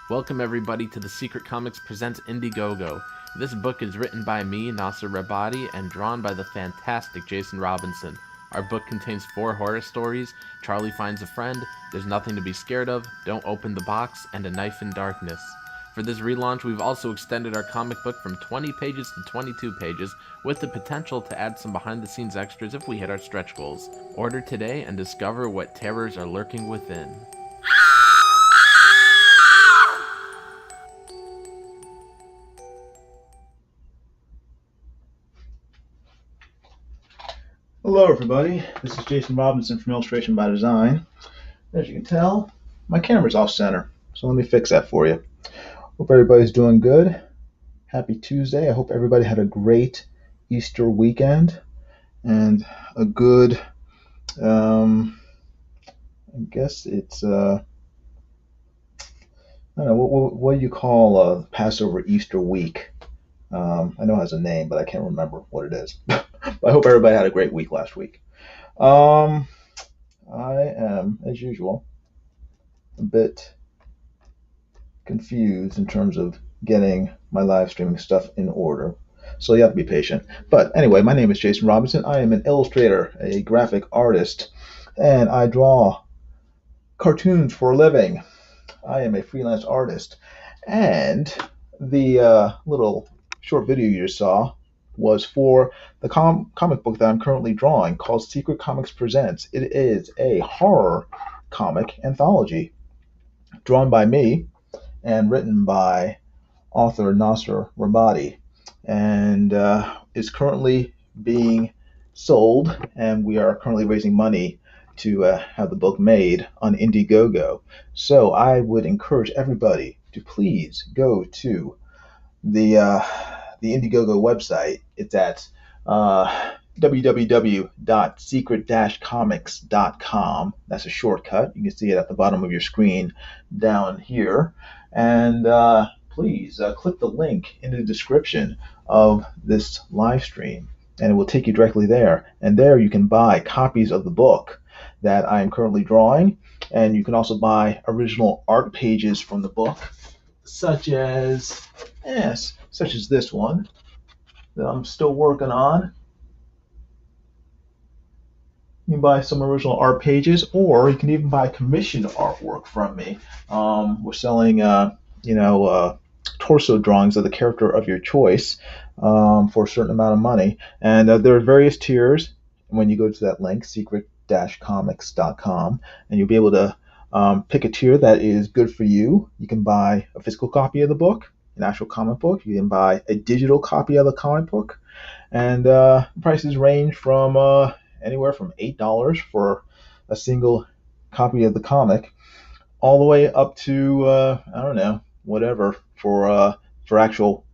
Welcome everybody to the Secret Comics Presents Indiegogo. This book is written by me, Nasser Rabadi, and drawn by the fantastic Jason Robinson. Our book contains 4 horror stories, Charlie Finds a Friend, There's Nothing to Be Scared of, Don't Open the Box, and A Knife in Darkness. For this relaunch, we've also extended our comic book from 20 pages to 22 pages, with the potential to add some behind-the-scenes extras if we hit our stretch goals. Order today and discover what terrors are lurking within. Hello everybody, this is Jason Robinson from Illustration by Design. As you can tell, my camera's off center, so let me fix that for you. Hope everybody's doing good. Happy Tuesday. I hope everybody had a great Easter weekend and a good, I guess it's, I don't know, what do you call Passover Easter week? I know it has a name, but I can't remember what it is. But I hope everybody had a great week last week. I am, as usual, a bit confused in terms of getting my live streaming stuff in order. So you have to be patient. But anyway, my name is Jason Robinson. I am an illustrator, a graphic artist, and I draw cartoons for a living. I am a freelance artist. And the little short video you just saw was for the comic book that I'm currently drawing called Secret Comics Presents. It is a horror comic anthology drawn by me and written by author Nasser Rabadi, and is currently being sold, and we are currently raising money to have the book made on Indiegogo. So I would encourage everybody to please go to the Indiegogo website. It's at www.secret-comics.com. That's a shortcut. You can see it at the bottom of your screen down here. And please click the link in the description of this live stream, and it will take you directly there. And there you can buy copies of the book that I am currently drawing, and you can also buy original art pages from the book, such as this one that I'm still working on. You can buy some original art pages, or you can even buy commissioned artwork from me. We're selling, torso drawings of the character of your choice for a certain amount of money. And there are various tiers when you go to that link, secret-comics.com, and you'll be able to pick a tier that is good for you. You can buy a physical copy of the book, an actual comic book. You can buy a digital copy of the comic book, and prices range from anywhere from $8 for a single copy of the comic, all the way up to I don't know, whatever for actual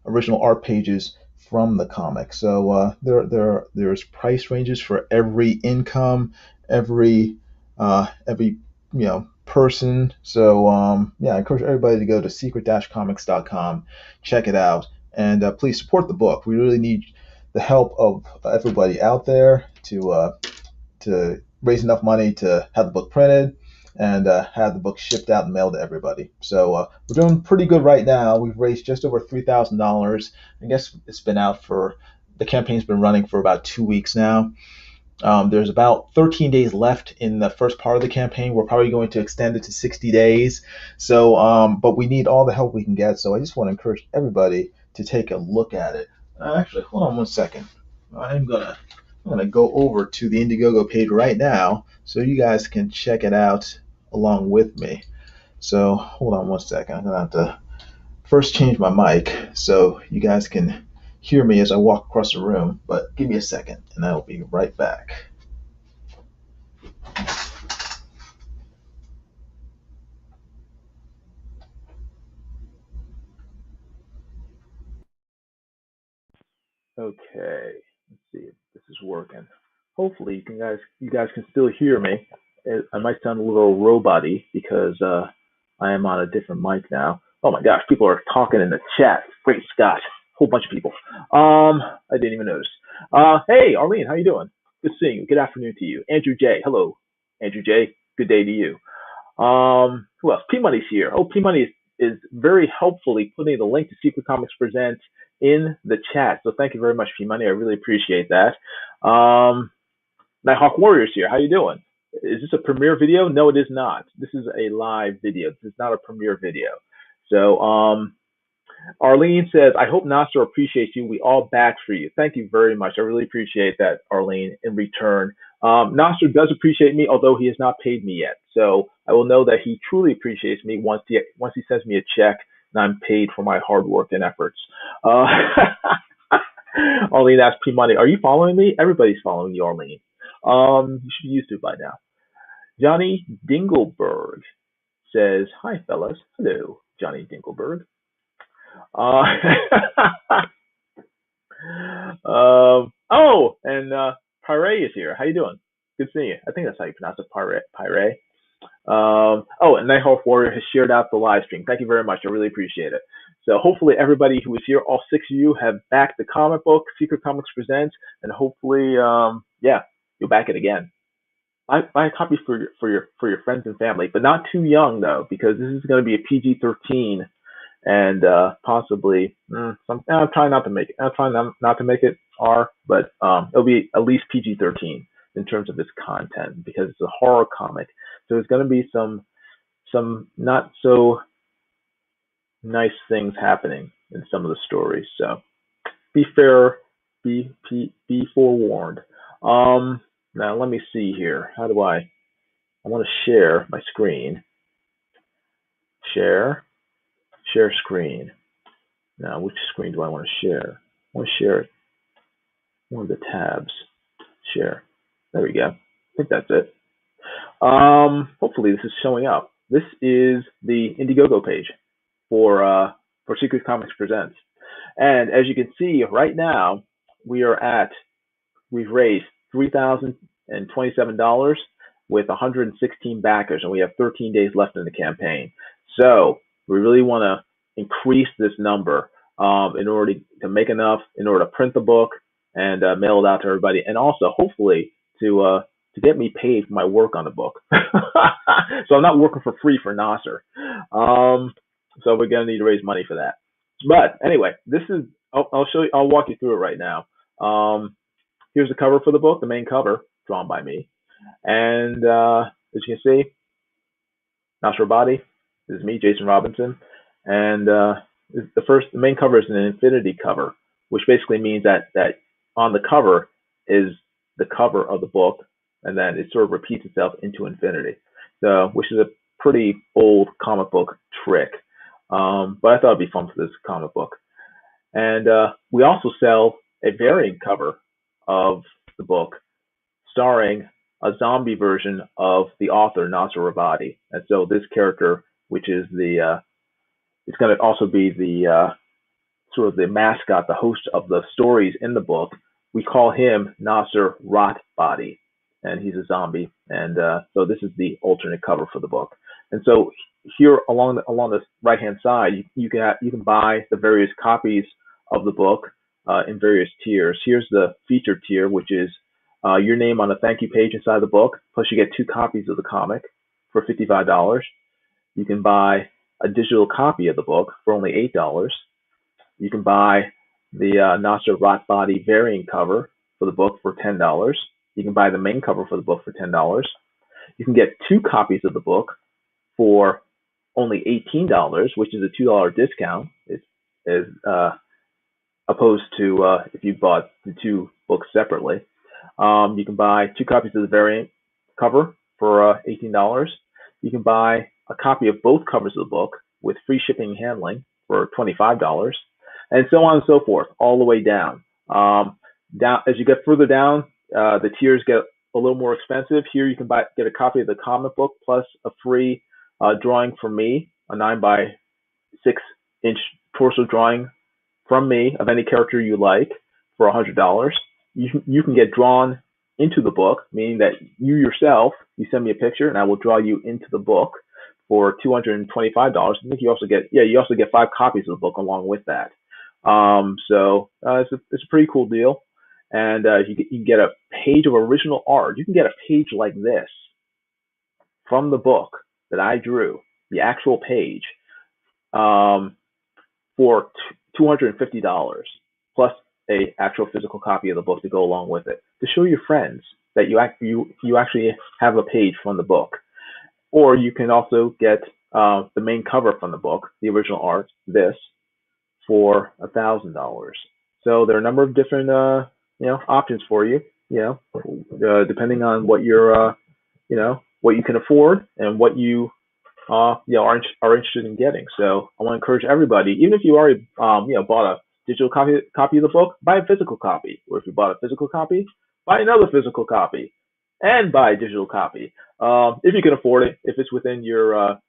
original art pages from the comic. So there's price ranges for every income, every person. So I encourage everybody to go to secret-comics.com, check it out, and please support the book. We really need the help of everybody out there to raise enough money to have the book printed and have the book shipped out and mailed to everybody. So we're doing pretty good right now. We've raised just over $3,000. I guess the campaign's been running for about 2 weeks now. There's about 13 days left in the first part of the campaign. We're probably going to extend it to 60 days. So, but we need all the help we can get. So I just want to encourage everybody to take a look at it. Actually, hold on one second. I'm gonna go over to the Indiegogo page right now so you guys can check it out along with me. So hold on one second. I'm gonna have to first change my mic so you guys can hear me as I walk across the room, but give me a second and I'll be right back. Okay, let's see if this is working. Hopefully you guys can still hear me. I might sound a little robot-y because I am on a different mic now. Oh my gosh, people are talking in the chat. Great Scott, whole bunch of people. I didn't even notice. Hey, Arlene, how you doing? Good seeing you. Good afternoon to you. Andrew J, hello. Andrew J, good day to you. Who else? P Money's here. Oh, P Money is very helpfully putting the link to Secret Comics Presents in the chat. So thank you very much, P-Money. I really appreciate that. Nighthawk Warriors here. How you doing? Is this a premiere video? No, it is not. This is a live video. This is not a premiere video. So Arlene says, I hope Nasser appreciates you. We all back for you. Thank you very much. I really appreciate that, Arlene, in return. Nasser does appreciate me, although he has not paid me yet. So I will know that he truly appreciates me once he sends me a check and I'm paid for my hard work and efforts. Arlene asked P-Money, are you following me? Everybody's following you, Arlene. You should be used to it by now. Johnny Dingleberg says, hi, fellas. Hello, Johnny Dingleberg. And Pyre is here. How you doing? Good seeing you. I think that's how you pronounce it, Pyre. And Nighthawk Warrior has shared out the live stream. Thank you very much. I really appreciate it. So hopefully everybody who is here, all 6 of you, have backed the comic book, Secret Comics Presents, and hopefully, you'll back it again. Buy a copy for your friends and family, but not too young though, because this is going to be a PG-13 and possibly I'm trying not to make it. I'm trying not to make it R, but it'll be at least PG-13 in terms of its content because it's a horror comic. So there's going to be some not so nice things happening in some of the stories. So be fair, be forewarned. Now let me see here. How do I want to share my screen. Share screen. Now, which screen do I want to share? I want to share one of the tabs. Share. There we go. I think that's it. Hopefully this is showing up. This is the Indiegogo page for Secret Comics Presents. And as you can see right now, we've raised $3,027 with 116 backers, and we have 13 days left in the campaign. So we really want to increase this number in order to make enough, in order to print the book and mail it out to everybody, and also hopefully to get me paid for my work on the book. So I'm not working for free for Nasser. So we're gonna need to raise money for that. But anyway, this is I'll show you. I'll walk you through it right now. Here's the cover for the book, the main cover, drawn by me, and as you can see, Nasser Body. This is me, Jason Robinson, and the main cover is an infinity cover, which basically means that on the cover is the cover of the book, and then it sort of repeats itself into infinity. So, which is a pretty old comic book trick, but I thought it'd be fun for this comic book. And we also sell a variant cover of the book, starring a zombie version of the author Nasser Rabadi. And so this character, which is it's going to also be the sort of the mascot, the host of the stories in the book. We call him Nasser Rotbody, and he's a zombie. And so this is the alternate cover for the book. And so here along the right hand side, you can buy the various copies of the book in various tiers. Here's the featured tier, which is your name on a thank you page inside the book, plus you get 2 copies of the comic for $55. You can buy a digital copy of the book for only $8. You can buy the Nasser Rotbody variant cover for the book for $10. You can buy the main cover for the book for $10. You can get 2 copies of the book for only $18, which is a $2 discount, as opposed to if you bought the 2 books separately. You can buy 2 copies of the variant cover for $18. You can buy a copy of both covers of the book with free shipping and handling for $25, and so on and so forth, all the way down. As you get further down, the tiers get a little more expensive. Here you can get a copy of the comic book plus a free drawing from me, a 9x6 inch torso drawing from me of any character you like for $100. You can get drawn into the book, meaning that you send me a picture and I will draw you into the book for $225. I think you also get 5 copies of the book along with that. So it's a pretty cool deal. And you can get a page of original art. You can get a page like this from the book that I drew, the actual page, for $250 plus a actual physical copy of the book to go along with it, to show your friends that you actually have a page from the book. Or you can also get the main cover from the book, the original art, this, for $1,000. So there are a number of different options for you, depending on what you're what you can afford and what you are interested in getting. So I want to encourage everybody, even if you already bought a digital copy of the book, buy a physical copy. Or if you bought a physical copy, buy another physical copy, and buy a digital copy if you can afford it. If it's within your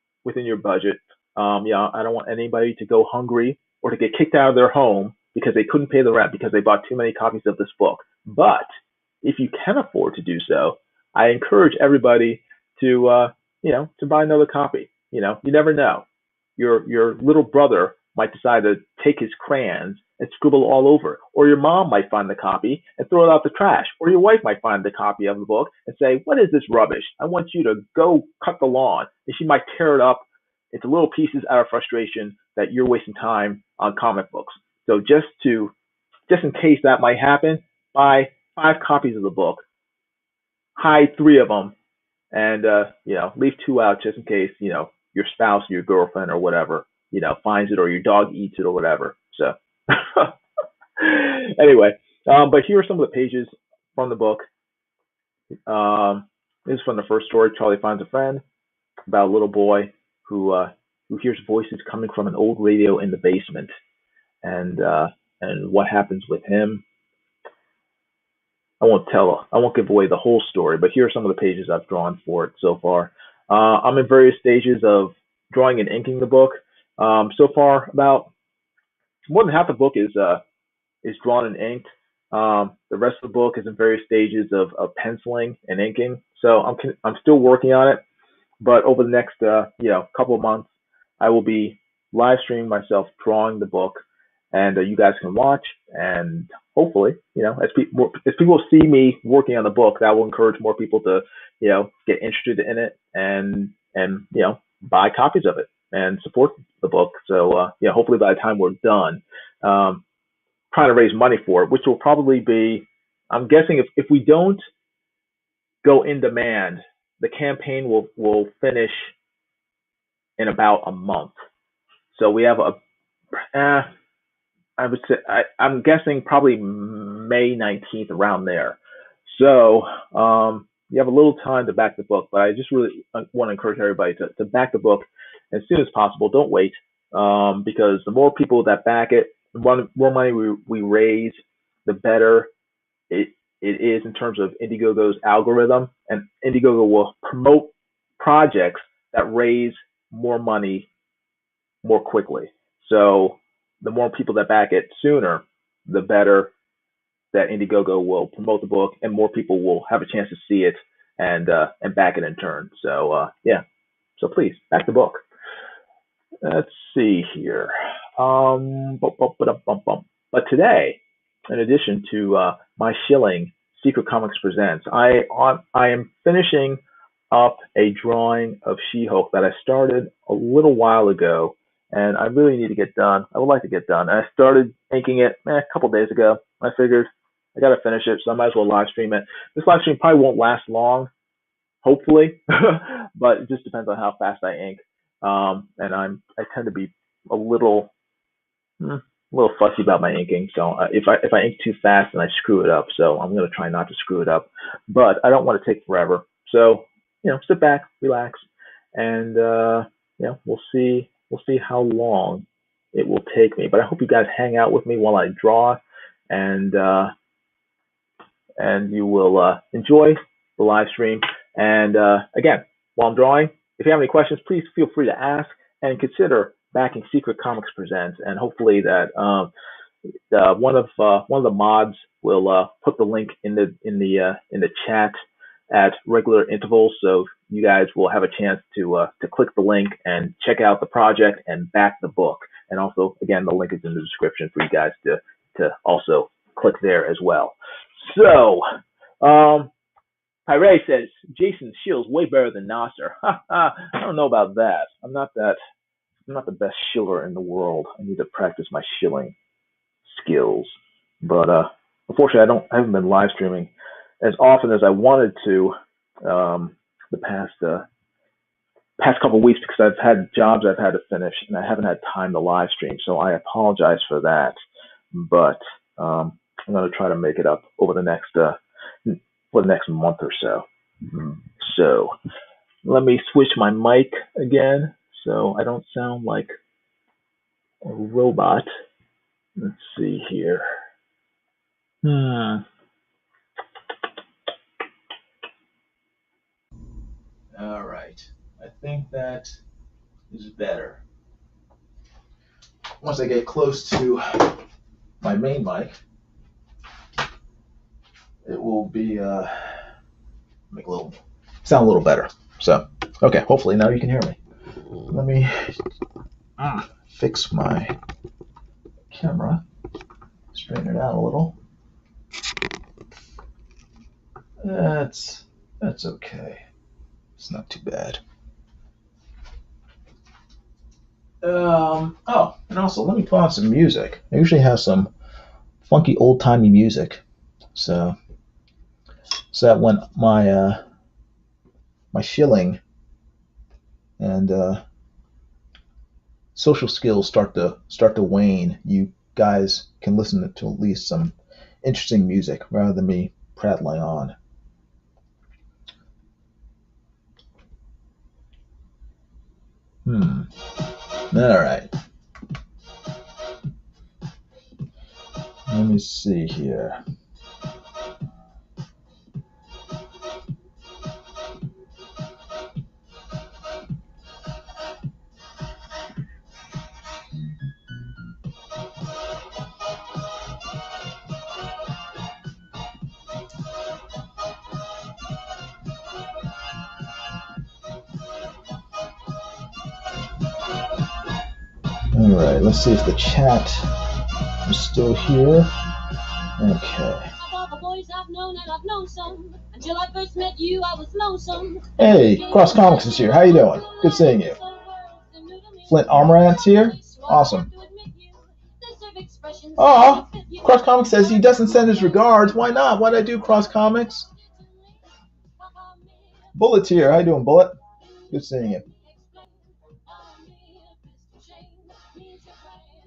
budget. I don't want anybody to go hungry or to get kicked out of their home because they couldn't pay the rent because they bought too many copies of this book. But if you can afford to do so, I encourage everybody to to buy another copy. You never know. Your little brother might decide to take his crayons and scribble all over, or your mom might find the copy and throw it out the trash, or your wife might find the copy of the book and say, "What is this rubbish? I want you to go cut the lawn." And she might tear it up into little pieces out of frustration that you're wasting time on comic books. So just in case that might happen, buy 5 copies of the book, hide 3 of them, and leave 2 out just in case your spouse or your girlfriend or whatever finds it, or your dog eats it or whatever. So anyway, but here are some of the pages from the book. This is from the first story, Charlie Finds a Friend, about a little boy who hears voices coming from an old radio in the basement, and what happens with him. I won't give away the whole story, but here are some of the pages I've drawn for it so far. I'm in various stages of drawing and inking the book. So far, about more than half the book is drawn and inked. The rest of the book is in various stages of penciling and inking. So I'm still working on it, but over the next couple of months, I will be live streaming myself drawing the book, and you guys can watch. And hopefully, as people see me working on the book, that will encourage more people to get interested in it and buy copies of it and support the book. So hopefully by the time we're done, trying to raise money for it, which will probably be, I'm guessing if we don't go in demand, the campaign will finish in about a month. So we have I would say I'm guessing probably May 19th, around there. So you have a little time to back the book, but I just really want to encourage everybody to back the book as soon as possible. Don't wait, because the more people that back it, the more money we raise, the better it is in terms of Indiegogo's algorithm, and Indiegogo will promote projects that raise more money more quickly. So the more people that back it sooner, the better that Indiegogo will promote the book, and more people will have a chance to see it and back it in turn. So so please back the book. Let's see here. But today, in addition to my shilling, Secret Comics Presents, I am finishing up a drawing of She-Hulk that I started a little while ago, and I really need to get done. I would like to get done. I started inking it a couple days ago. I figured I got to finish it, so I might as well live stream it. This live stream probably won't last long, hopefully, but it just depends on how fast I ink. And I tend to be a little fussy about my inking. So if I ink too fast, then I screw it up. So I'm going to try not to screw it up, but I don't want to take forever. So sit back, relax, and we'll see how long it will take me. But I hope you guys hang out with me while I draw, and you will enjoy the live stream. And again, while I'm drawing, if you have any questions, please feel free to ask, and consider backing Secret Comics Presents. And hopefully that one of the mods will put the link in the chat at regular intervals, so you guys will have a chance to click the link and check out the project and back the book. And also, again, the link is in the description for you guys to also click there as well. So, Pyre says Jason Shield's way better than Nasser. I don't know about that. I'm not that I'm not the best shiller in the world. I need to practice my shilling skills. But unfortunately, I haven't been live streaming as often as I wanted to the past couple of weeks because I've had jobs I've had to finish and I haven't had time to live stream. So I apologize for that. But I'm going to try to make it up over the next month or so. So let me switch my mic again so I don't sound like a robot. Let's see here. All right. I think that is better. Once I get close to my main mic, it will be sound a little better. So, okay, hopefully now you can hear me. Let me fix my camera, straighten it out a little. That's okay. It's not too bad. And also let me put on some music. I usually have some funky old-timey music, so that when my my shilling and social skills start to wane, you guys can listen to at least some interesting music rather than me prattling on. All right. Let me see here. All right, let's see if the chat is still here. Okay. Hey, Cross Comics is here. How you doing? Good seeing you. Flint Armorant's here. Awesome. Oh, Cross Comics says he doesn't send his regards. Why not? Why'd I do Cross Comics? Bullet's here. How you doing, Bullet? Good seeing you.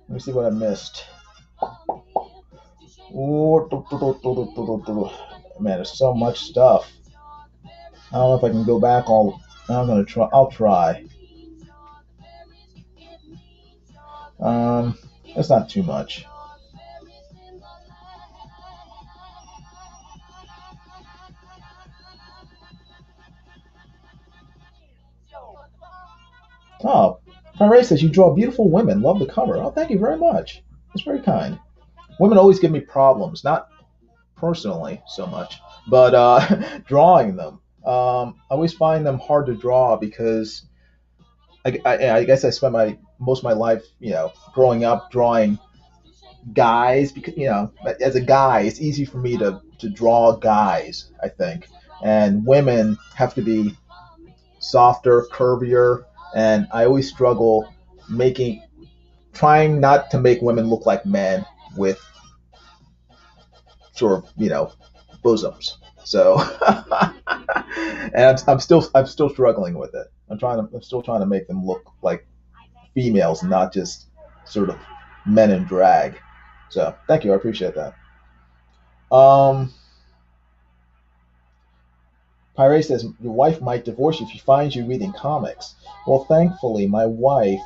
Let me see what I missed. Man, there's so much stuff. I don't know if I can go back all. I'm gonna try. I'll try. That's not too much. Oh, Ray says you draw beautiful women. Love the cover. Oh, thank you very much. That's very kind. Women always give me problems, not personally so much, but drawing them. I always find them hard to draw because I guess I spent most of my life, growing up drawing guys because as a guy it's easy for me to draw guys, I think, and women have to be softer, curvier, and I always struggle trying not to make women look like men with sort of bosoms. So and I'm still struggling with it. I'm still trying to make them look like females and not just sort of men in drag. So thank you, I appreciate that. Pirate says your wife might divorce you if she finds you reading comics. Well, thankfully, my wife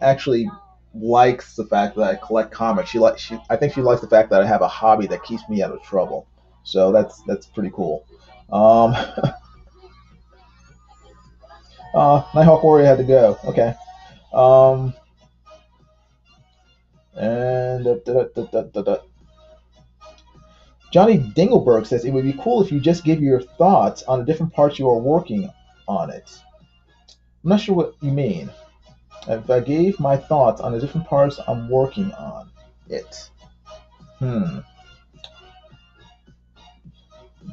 actually likes the fact that I collect comics. I think she likes the fact that I have a hobby that keeps me out of trouble. So that's pretty cool. Nighthawk Warrior had to go. Okay. And Johnny Dingleberg says it would be cool if you just give your thoughts on the different parts you are working on it. I'm not sure what you mean. If I gave my thoughts on the different parts I'm working on it.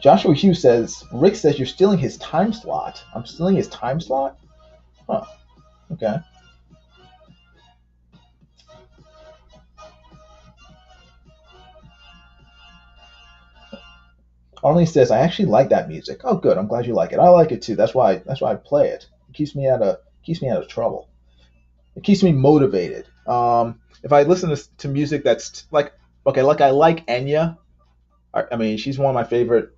Joshua Hughes says, Rick says you're stealing his time slot. I'm stealing his time slot? Huh. Okay. Arlene says, I actually like that music. Oh, good. I'm glad you like it. I like it too. That's why I play it. It keeps me out of trouble. It keeps me motivated. If I listen to music that's like, okay, like I like Enya. I mean, she's one of my favorite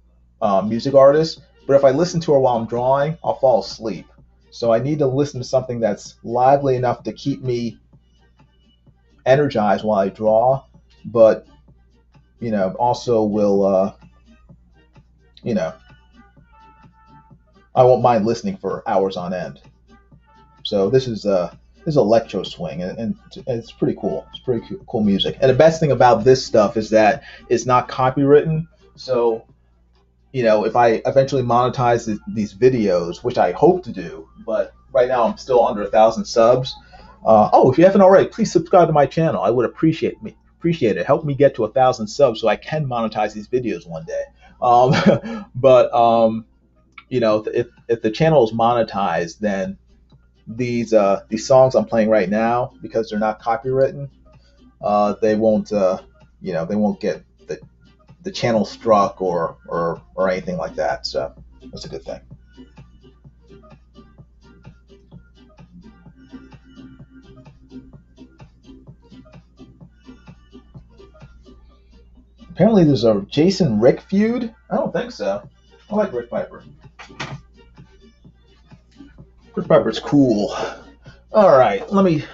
music artists. But if I listen to her while I'm drawing, I'll fall asleep. So I need to listen to something that's lively enough to keep me energized while I draw, but also will you know, I won't mind listening for hours on end. So this is electro swing, and it's pretty cool. It's pretty cool music. And the best thing about this stuff is that it's not copywritten. So if I eventually monetize these videos, which I hope to do, but right now I'm still under 1,000 subs. If you haven't already, please subscribe to my channel. I would appreciate it. Help me get to 1,000 subs so I can monetize these videos one day. If the channel is monetized, then these songs I'm playing right now, because they're not copywritten, they won't get the channel struck or anything like that. So that's a good thing. Apparently there's a Jason Rick feud. I don't think so. I like Rick Piper. Rick Piper's cool. All right, let me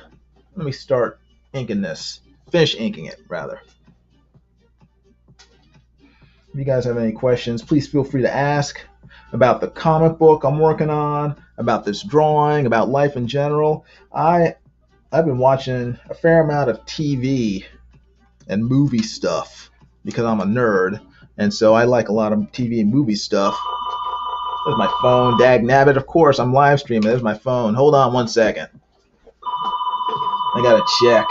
start inking this. Finish inking it, rather. If you guys have any questions, please feel free to ask about the comic book I'm working on, about this drawing, about life in general. I've been watching a fair amount of TV and movie stuff because I'm a nerd, and so I like a lot of TV and movie stuff. There's my phone, dag nabbit. Of course, I'm live streaming. There's my phone. Hold on 1 second. I gotta check.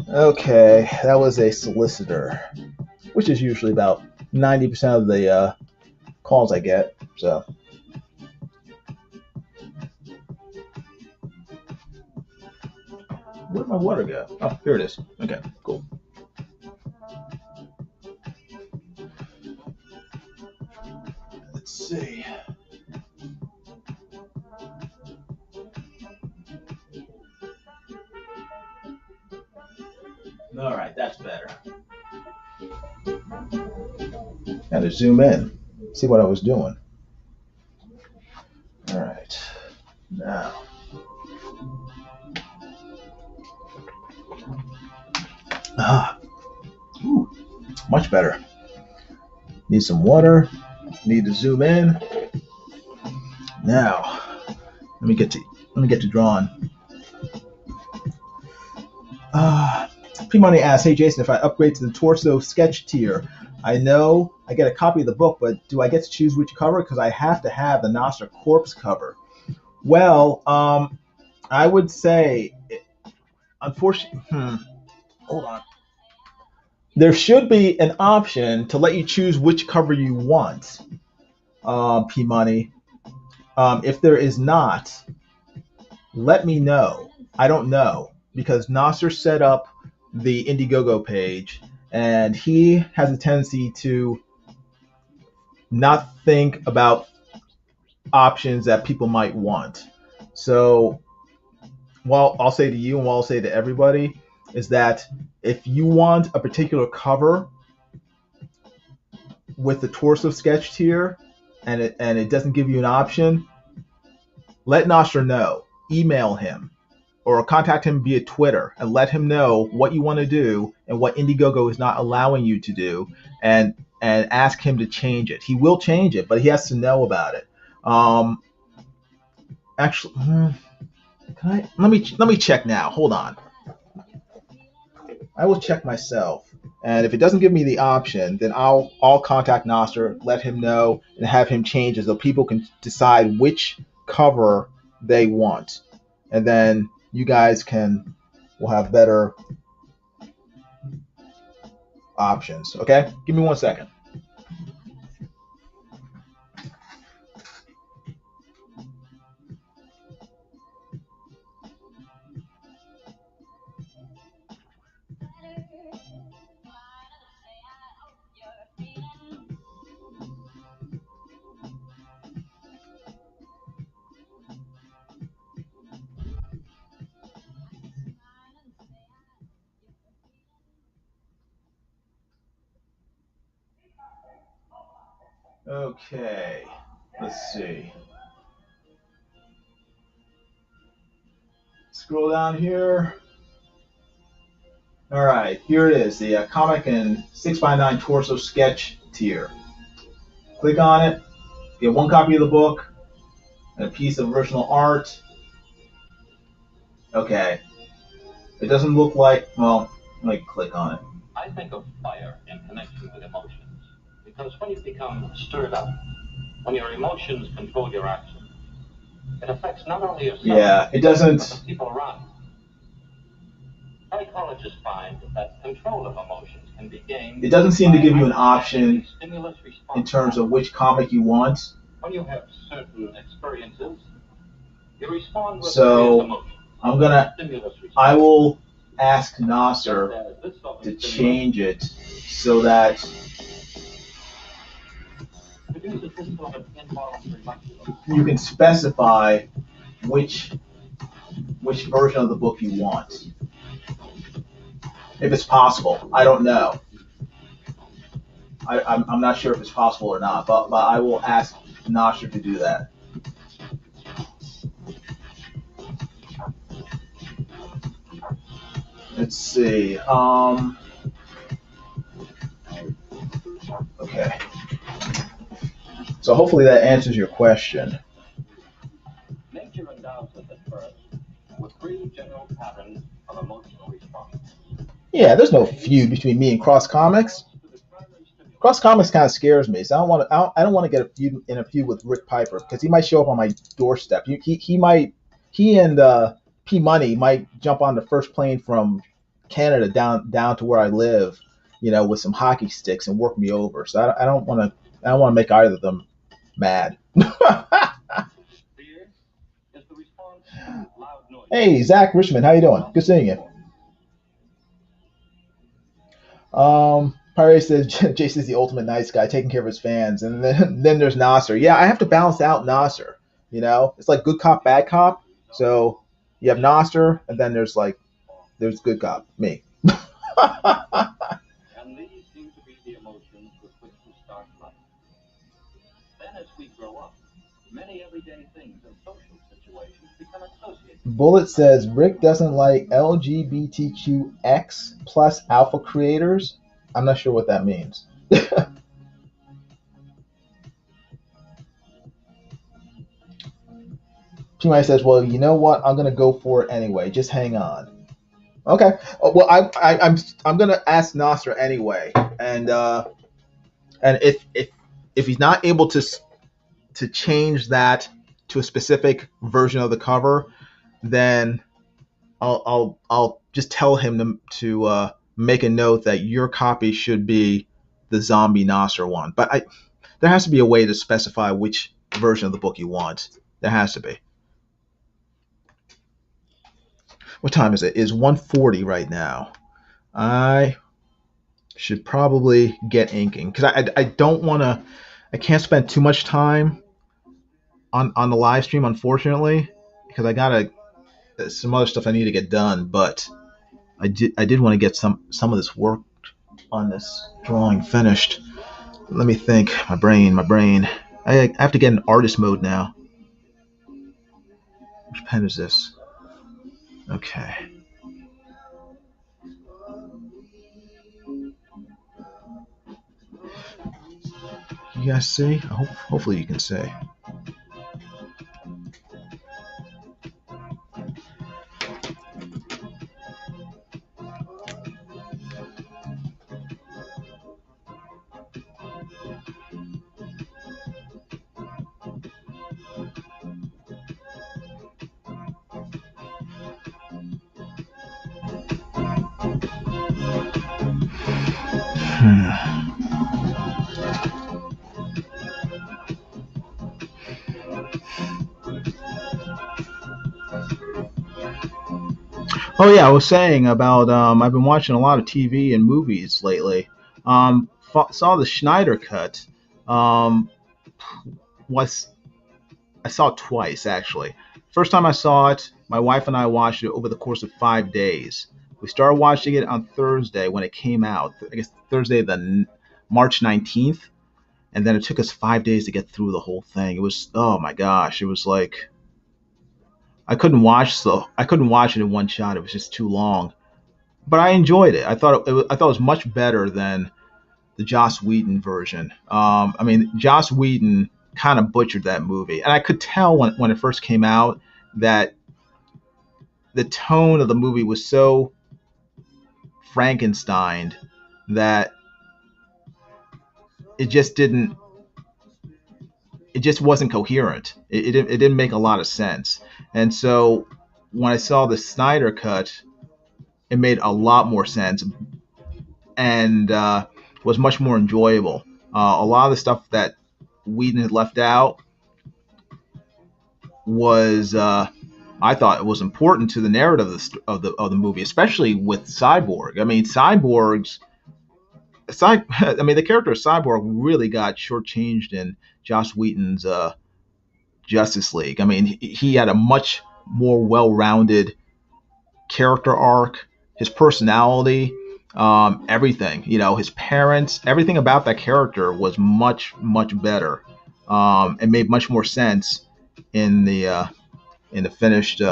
Okay, that was a solicitor, which is usually about 90% of the calls I get. So, where'd my water go? Oh, here it is. Okay, cool. Let's see. All right, that's better. Had to zoom in, see what I was doing. All right, now. Ooh, much better. Need some water. Need to zoom in. Now, let me get to drawing. P-Money asks, hey Jason, if I upgrade to the torso sketch tier, I know I get a copy of the book, but do I get to choose which cover? Because I have to have the Nasser corpse cover. Well, I would say, unfortunately, hold on. There should be an option to let you choose which cover you want, P-Money. If there is not, let me know. I don't know, because Nasser set up the Indiegogo page, and he has a tendency to not think about options that people might want. So what I'll say to you and what I'll say to everybody is that if you want a particular cover with the torso sketch tier and it doesn't give you an option, let Nasser know. Email him or contact him via Twitter and let him know what you want to do and what Indiegogo is not allowing you to do, and ask him to change it. He will change it, but he has to know about it. Actually, Let me check now. Hold on. I will check myself. And if it doesn't give me the option, then I'll contact Nasser, let him know, and have him change it so people can decide which cover they want. And then you guys will have better options. Okay? Give me 1 second. Okay. Let's see. Scroll down here. All right, here it is, the comic and 6x9 torso sketch tier. Click on it, get one copy of the book, and a piece of original art. Okay, it doesn't look like, well, let me click on it. I think of fire in connection with emotions, because when you become stirred up, when your emotions control your actions, it affects not only yourself, Yeah, it doesn't. but the people around you. Psychologists find that control of emotions can be gained. It doesn't seem to give you an option in terms of which comic you want. When you have certain experiences, you respond with So emotions. I will ask Nasser to change it so that you can specify which version of the book you want. If it's possible, I don't know. I'm not sure if it's possible or not, but I will ask Nasser to do that. Let's see. Okay. So hopefully that answers your question. Nature endows us at birth with three general patterns of emotional response. Yeah, there's no feud between me and Cross Comics. Cross Comics kind of scares me, so I don't want to get a feud with Rick Piper because he might show up on my doorstep. He and P Money might jump on the first plane from Canada down to where I live, with some hockey sticks and work me over. So I don't want to make either of them mad. Hey, Zach Richmond, how you doing? Good seeing you. Pirate says Jason's the ultimate nice guy, taking care of his fans, and then there's Nasser. Yeah, I have to balance out Nasser. It's like good cop, bad cop. So you have Nasser, and then there's good cop, me. And these seem to be the emotions with which we start life. Then, as we grow up, many everyday things and social situations become associated. Bullet says Rick doesn't like LGBTQX plus alpha creators. I'm not sure what that means. P-Mike says, well, you know what? I'm going to go for it anyway. Just hang on. Okay. Well, I'm going to ask Nasser anyway. And if he's not able to change that to a specific version of the cover, then I'll just tell him to make a note that your copy should be the zombie Nasser one. But there has to be a way to specify which version of the book you want. There has to be. What time is it? It's 1:40 right now. I should probably get inking because I don't want to. I can't spend too much time on the live stream, unfortunately, because I got some other stuff I need to get done. But I did want to get some of this work on this drawing finished. Let me think. My brain. I have to get in artist mode now. Which pen is this? Okay. You guys see? Hopefully you can see. Oh yeah, I was saying about I've been watching a lot of TV and movies lately. Saw the Schneider cut. Um, was I saw it twice actually. First time I saw it, my wife and I watched it over the course of 5 days. We started watching it on Thursday when it came out. I guess Thursday March 19th, and then it took us 5 days to get through the whole thing. It was, oh my gosh, it was like I couldn't watch it in one shot. It was just too long. But I enjoyed it. I thought it was much better than the Joss Whedon version. I mean, Joss Whedon kind of butchered that movie, and I could tell when it first came out that the tone of the movie was so Frankenstein that it just didn't. It just wasn't coherent. It didn't make a lot of sense. And so when I saw the Snyder cut, it made a lot more sense and was much more enjoyable. A lot of the stuff that Whedon had left out was I thought it was important to the narrative of the movie, especially with Cyborg. I mean, I mean, the character of Cyborg really got shortchanged in Joss Whedon's Justice League. I mean, he had a much more well-rounded character arc, his personality, everything. You know, his parents, everything about that character was much better, and made much more sense in the finished,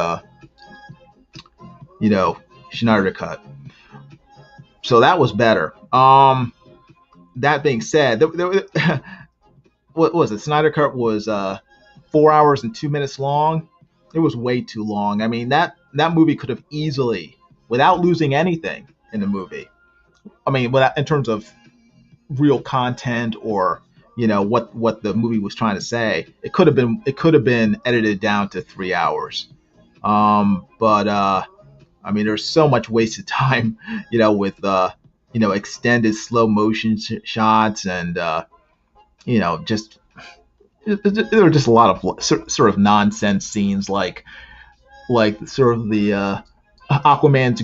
Schneider cut. So that was better. That being said, what was it? Snyder cut was 4 hours and 2 minutes long. It was way too long. I mean, that movie could have easily, without losing anything in the movie. I mean, without, in terms of real content or what the movie was trying to say, it could have been edited down to 3 hours. But I mean, there's so much wasted time, with extended slow motion shots and just there were just a lot of sort of nonsense scenes like sort of the Aquaman's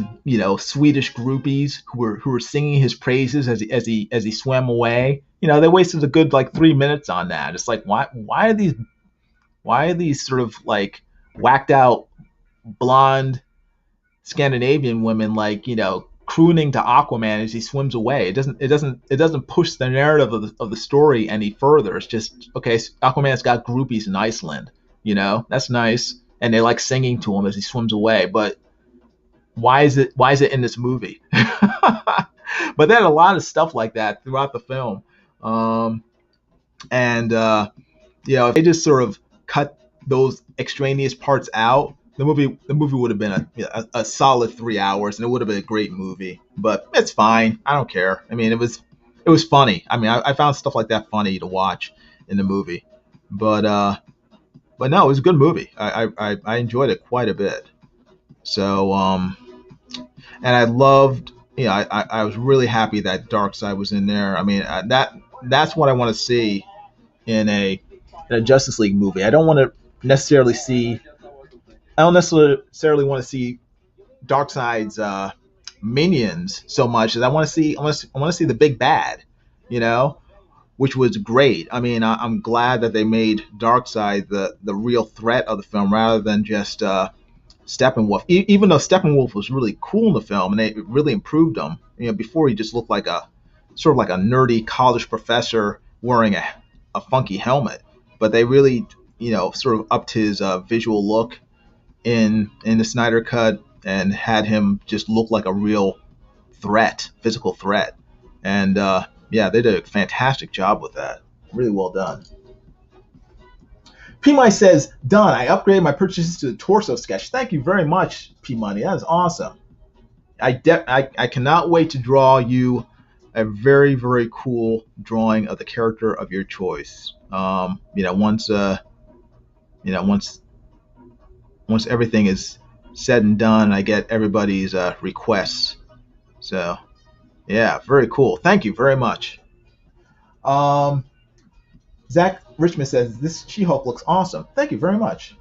Swedish groupies who were singing his praises as he swam away. They wasted a good like 3 minutes on that. It's like why are these sort of like whacked out blonde Scandinavian women crooning to Aquaman as he swims away? It doesn't push the narrative of the story any further. It's just, okay, Aquaman's got groupies in Iceland, that's nice, and they like singing to him as he swims away. But why is it in this movie? But they had a lot of stuff like that throughout the film, and if they just sort of cut those extraneous parts out, the movie would have been a solid 3 hours, and it would have been a great movie. But it's fine. I don't care. I mean, it was funny. I mean, I found stuff like that funny to watch in the movie. But no, it was a good movie. I enjoyed it quite a bit. So and I loved. I was really happy that Darkseid was in there. I mean, that's what I want to see in a Justice League movie. I don't necessarily want to see Darkseid's minions so much as I want to see the big bad, which was great. I mean, I'm glad that they made Darkseid the real threat of the film rather than just Steppenwolf. Even though Steppenwolf was really cool in the film and they really improved him. Before he just looked like a sort of like a nerdy college professor wearing a funky helmet, but they really sort of upped his visual look in the Snyder cut and had him just look like a real physical threat. And yeah, they did a fantastic job with that. Really well done. P-Money says, done. I upgraded my purchases to the torso sketch. Thank you very much, P-Money. That is awesome. I cannot wait to draw you a very, very cool drawing of the character of your choice. Once everything is said and done, I get everybody's requests. So, yeah, very cool. Thank you very much. Zach Richmond says, this She-Hulk looks awesome. Thank you very much.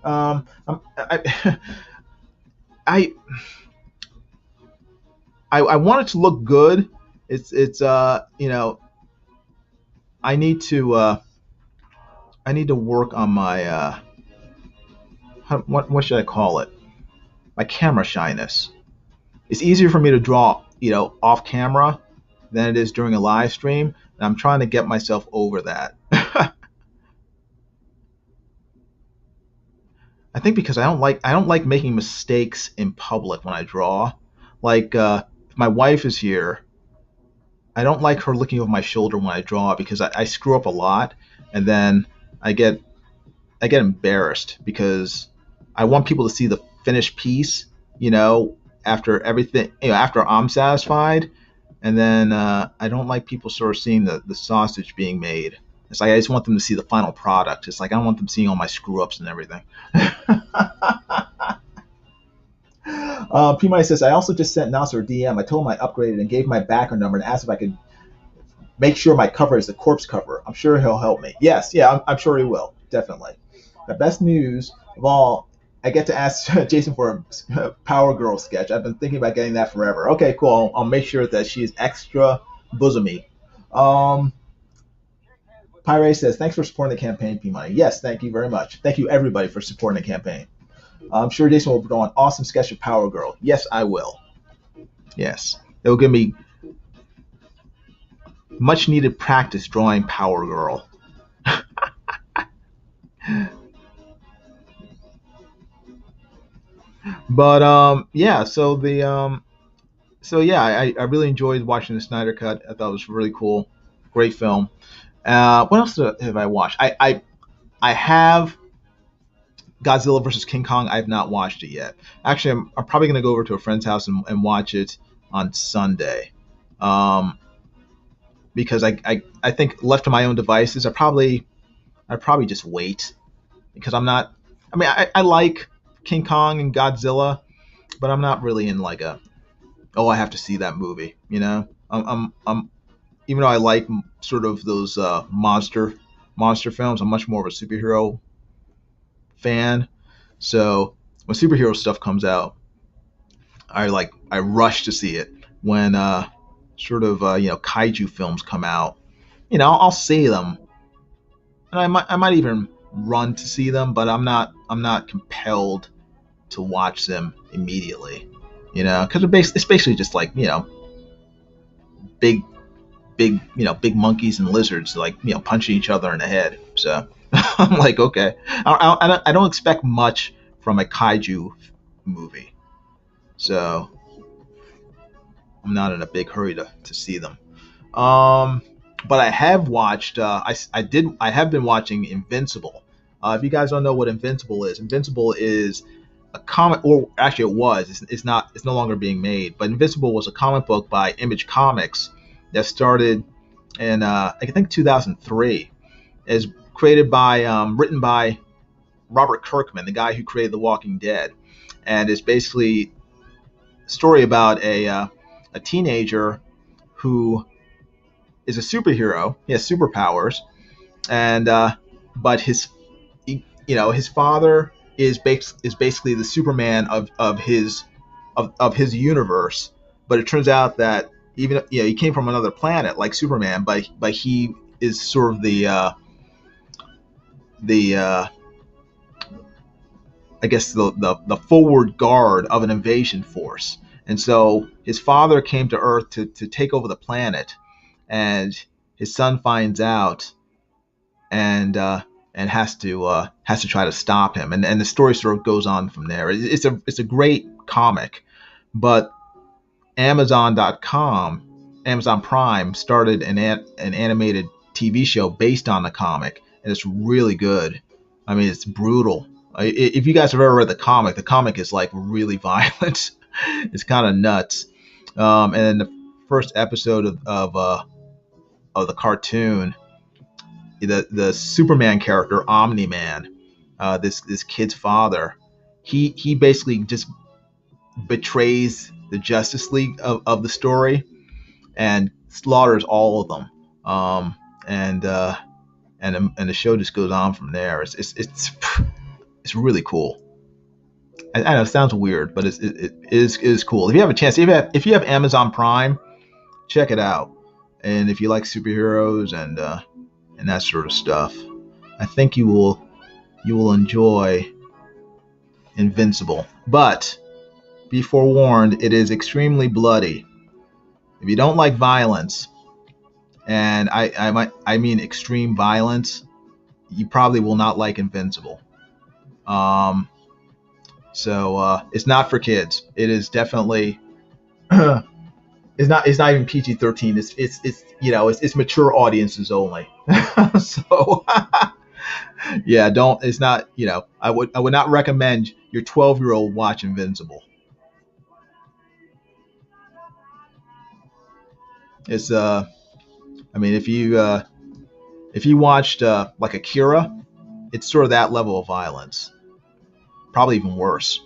I want it to look good. It's you know, I need to work on my what should I call it? My camera shyness. It's easier for me to draw, off camera than it is during a live stream, and I'm trying to get myself over that. I think because I don't like making mistakes in public when I draw. Like if my wife is here, I don't like her looking over my shoulder when I draw because I screw up a lot, and then I get embarrassed because I want people to see the finished piece, after everything, after I'm satisfied, and then I don't like people sort of seeing the sausage being made. It's like I just want them to see the final product. It's like I don't want them seeing all my screw ups and everything. P. Money says, I also just sent Nasser a DM. I told him I upgraded and gave my backer number and asked if I could make sure my cover is the corpse cover. I'm sure he'll help me. Yes, yeah, I'm sure he will. Definitely. The best news of all, I get to ask Jason for a Power Girl sketch. I've been thinking about getting that forever. Okay, cool. I'll make sure that she is extra bosomy. Pyre says, thanks for supporting the campaign, P Money. Yes, thank you very much. Thank you, everybody, for supporting the campaign. I'm sure Jason will draw an awesome sketch of Power Girl. Yes, I will. Yes. It will give me much needed practice drawing Power Girl. But yeah, so I really enjoyed watching the Snyder Cut. I thought it was really cool. Great film. What else have I watched? I have Godzilla versus King Kong. I have not watched it yet. Actually, I'm probably going to go over to a friend's house and watch it on Sunday. Because I think left to my own devices, I'd probably just wait because I'm not. I mean, I like King Kong and Godzilla, but I'm not really in like I have to see that movie. I'm even though I like sort of those monster films, I'm much more of a superhero fan. So when superhero stuff comes out, I rush to see it. When sort of kaiju films come out, I'll see them, and I might even run to see them, but I'm not compelled to watch them immediately, because it's basically just like big big monkeys and lizards like punching each other in the head. So I'm like, okay, I don't expect much from a kaiju movie, so I'm not in a big hurry to see them. But I have watched. I have been watching Invincible. If you guys don't know what Invincible is a comic, or actually it was. It's not. It's no longer being made. But Invincible was a comic book by Image Comics that started in I think 2003. Is created by written by Robert Kirkman, the guy who created The Walking Dead, and it's basically a story about a teenager who is a superhero. He has superpowers, and but his father is basically the Superman of his universe. But it turns out that even he came from another planet like Superman, but he is sort of the I guess the forward guard of an invasion force. And so his father came to Earth to take over the planet, and his son finds out and has to try to stop him. And the story sort of goes on from there. It's a great comic, but Amazon Prime started an animated TV show based on the comic, and it's really good. I mean, it's brutal. If you guys have ever read the comic is like really violent. It's kind of nuts. And then the first episode of the cartoon, the Superman character Omni-Man, this kid's father, he basically just betrays the Justice League of the story and slaughters all of them. And the show just goes on from there. It's really cool. I know it sounds weird, but it is cool. If you have a chance, if you have Amazon Prime, check it out. And if you like superheroes and that sort of stuff, I think you will enjoy Invincible. But be forewarned, it is extremely bloody. If you don't like violence, and I mean extreme violence, you probably will not like Invincible. So it's not for kids. It is definitely it's not even PG-13. It's mature audiences only. So yeah, it's not, I would not recommend your 12-year-old watch Invincible. It's I mean, if you watched like Akira, it's sort of that level of violence, probably even worse.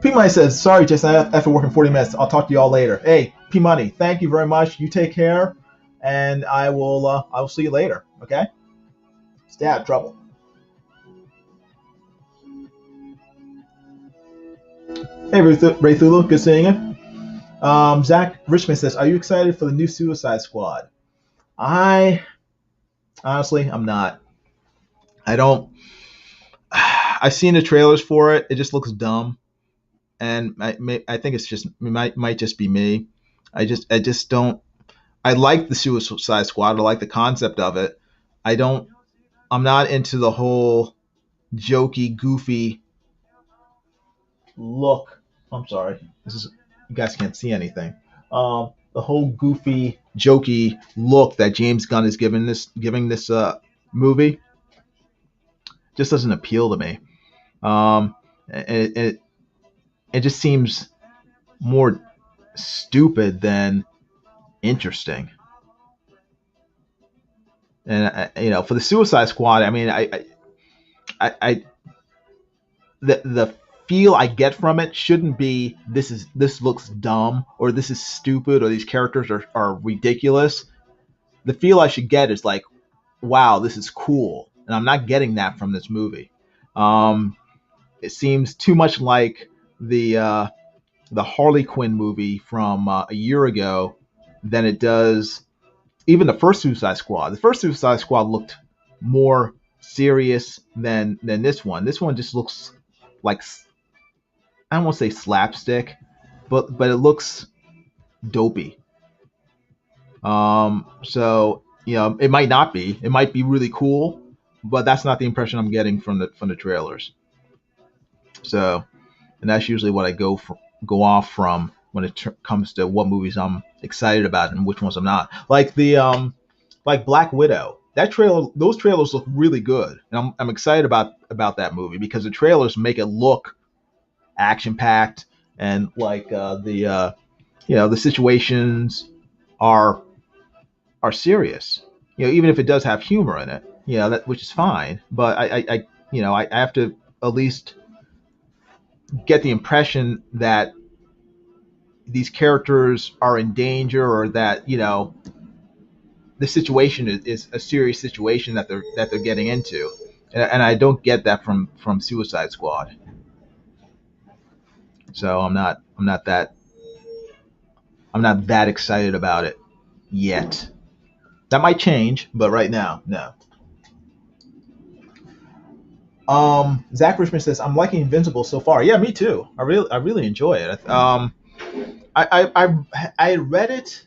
P Money says, "Sorry, Jason, after working 40 minutes, I'll talk to you all later." Hey, P Money, thank you very much. You take care, and I will see you later. Okay? Stay out of trouble. Hey, Ray Thulu, good seeing you. Zach Richmond says, "Are you excited for the new Suicide Squad?" Honestly, I'm not. I don't. I've seen the trailers for it. It just looks dumb, and I think it might just be me. I just don't. I like the Suicide Squad. I like the concept of it. I'm not into the whole jokey, goofy look. I'm sorry. You guys can't see anything. The whole goofy, jokey look that James Gunn is giving this movie just doesn't appeal to me. It just seems more stupid than interesting. And for the Suicide Squad, I mean, the feel I get from it shouldn't be this looks dumb or this is stupid or these characters are ridiculous. The feel I should get is like, wow, this is cool, and I'm not getting that from this movie. It seems too much like the Harley Quinn movie from a year ago than it does even the first Suicide Squad. The first Suicide Squad looked more serious than this one. This one just looks like, I don't want to say slapstick, but it looks dopey. So it might not be. It might be really cool, but that's not the impression I'm getting from the trailers. So, and that's usually what I go off from when it comes to what movies I'm excited about and which ones I'm not. Like like Black Widow. Those trailers look really good, and I'm excited about that movie because the trailers make it look action packed and like the situations are serious. Even if it does have humor in it, which is fine. But I have to at least get the impression that these characters are in danger or that the situation is a serious situation that they're getting into, and I don't get that from Suicide Squad. So I'm not that excited about it yet. That might change, but right now, no. Zach Richmond says, "I'm liking Invincible so far." Yeah, me too. I really enjoy it. I read it,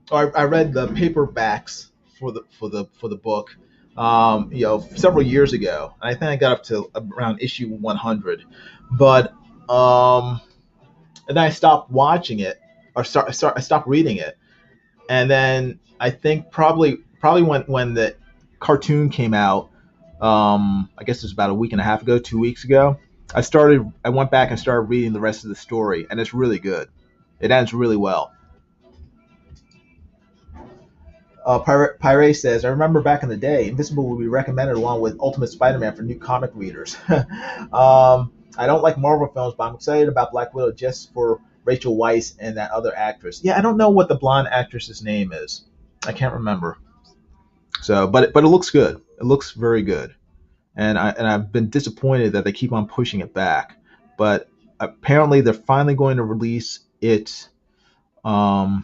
or I read the paperbacks for the book, several years ago. And I think I got up to around issue 100, but and then I stopped watching it, or I stopped reading it, and then I think probably when the cartoon came out, I guess it was about a week and a half ago, 2 weeks ago. I went back and started reading the rest of the story, and it's really good. It ends really well. Pyre says, "I remember back in the day, Invincible would be recommended along with Ultimate Spider-Man for new comic readers." I don't like Marvel films, but I'm excited about Black Widow just for Rachel Weisz and that other actress. Yeah, I don't know what the blonde actress's name is. I can't remember. So, but it looks good. It looks very good. and I've been disappointed that they keep on pushing it back. But apparently, they're finally going to release it. I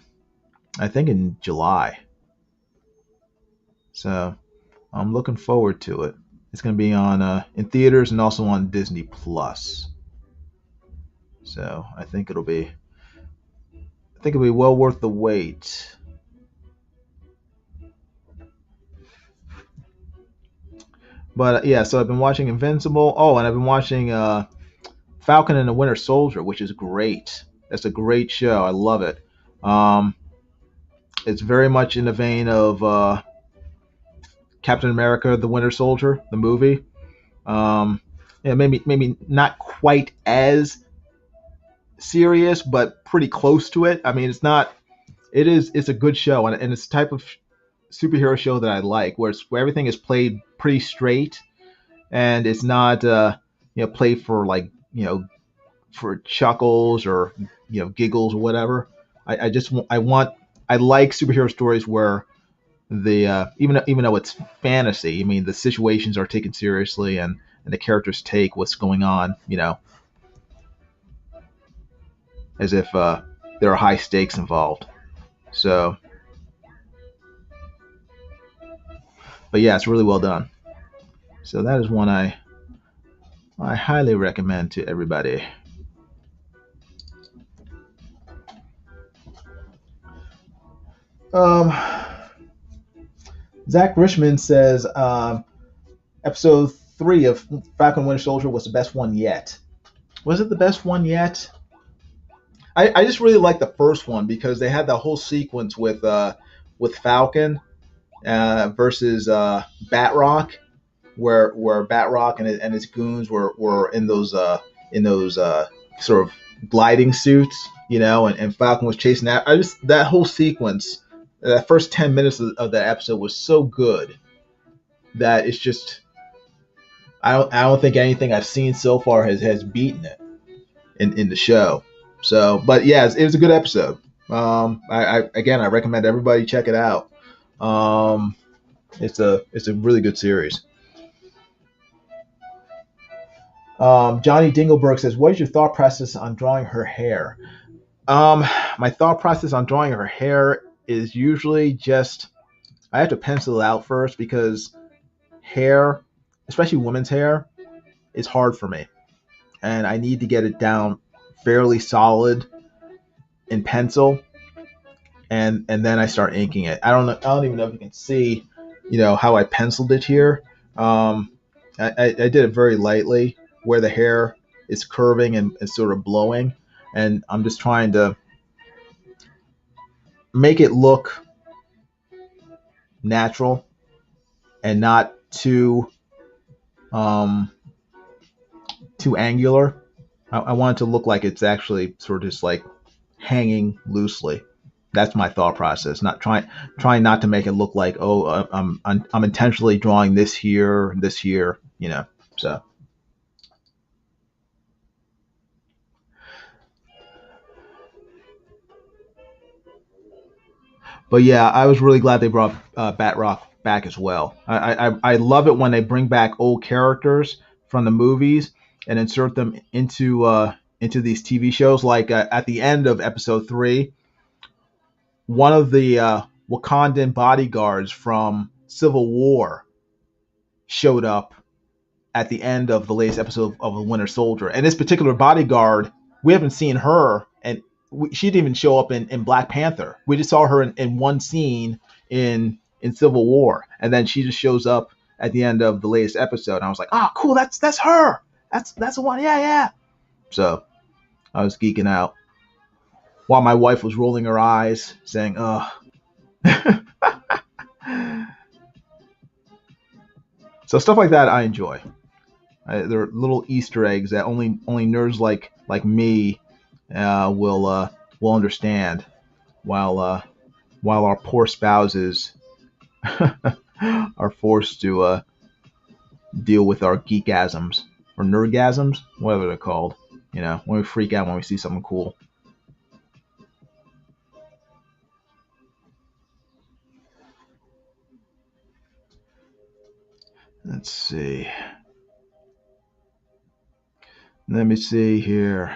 think in July. So I'm looking forward to it. It's going to be on in theaters and also on Disney Plus. So I think it'll be well worth the wait. But yeah, so I've been watching Invincible. Oh, and I've been watching Falcon and the Winter Soldier, which is great. That's a great show. I love it. Um, it's very much in the vein of Captain America: The Winter Soldier, the movie. Yeah, maybe not quite as serious, but pretty close to it. I mean, it's not. It's a good show, and it's the type of superhero show that I like, where everything is played pretty straight, and it's not played for like for chuckles or giggles or whatever. I like superhero stories where the even though it's fantasy, I mean the situations are taken seriously and the characters take what's going on, as if there are high stakes involved. So, but yeah, it's really well done. So that is one I highly recommend to everybody. Um, Zach Richmond says episode 3 of Falcon Winter Soldier was the best one yet. Was it the best one yet? I just really liked the first one because they had the whole sequence with Falcon versus Batroc, where Batroc and his goons were in those sort of gliding suits, and Falcon was chasing that. That whole sequence, that first 10 minutes of that episode was so good that it's just I don't think anything I've seen so far has beaten it in the show. So, but yeah, it was a good episode. I recommend everybody check it out. It's a really good series. Johnny Dingleberg says, "What is your thought process on drawing her hair?" My thought process on drawing her hair is usually just I have to pencil it out first because hair, especially women's hair, is hard for me, and I need to get it down fairly solid in pencil, and then I start inking it. I don't even know if you can see, how I penciled it here. I did it very lightly where the hair is curving and sort of blowing, and I'm just trying to make it look natural and not too angular. I want it to look like it's actually sort of just like hanging loosely. That's my thought process. Not trying not to make it look like I'm intentionally drawing this here, So, but yeah, I was really glad they brought Batroc back as well. I love it when they bring back old characters from the movies and insert them into these TV shows. Like at the end of episode 3, one of the Wakandan bodyguards from Civil War showed up at the end of the latest episode of The Winter Soldier. And this particular bodyguard, we haven't seen her, and she didn't even show up in Black Panther. We just saw her in one scene in Civil War, and then she just shows up at the end of the latest episode. And I was like, "Oh, cool! That's her. That's the one. Yeah." So I was geeking out while my wife was rolling her eyes, saying, "Oh." So stuff like that I enjoy. There are little Easter eggs that only nerds like me will understand, while our poor spouses are forced to deal with our geekasms or nerdgasms, whatever they're called. When we freak out when we see something cool. Let's see. Let me see here.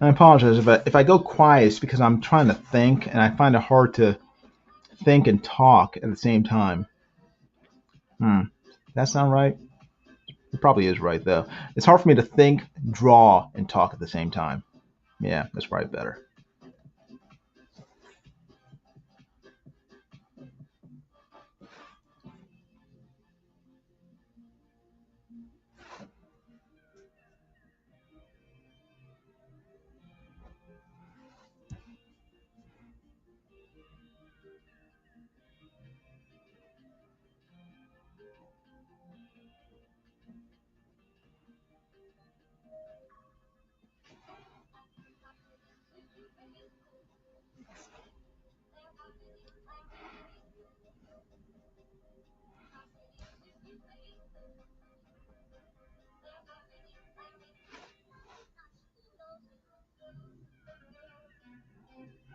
I apologize if I go quiet. It's because I'm trying to think, and I find it hard to think and talk at the same time. Does that sound right? It probably is right though. It's hard for me to think, draw, and talk at the same time. Yeah, that's probably better.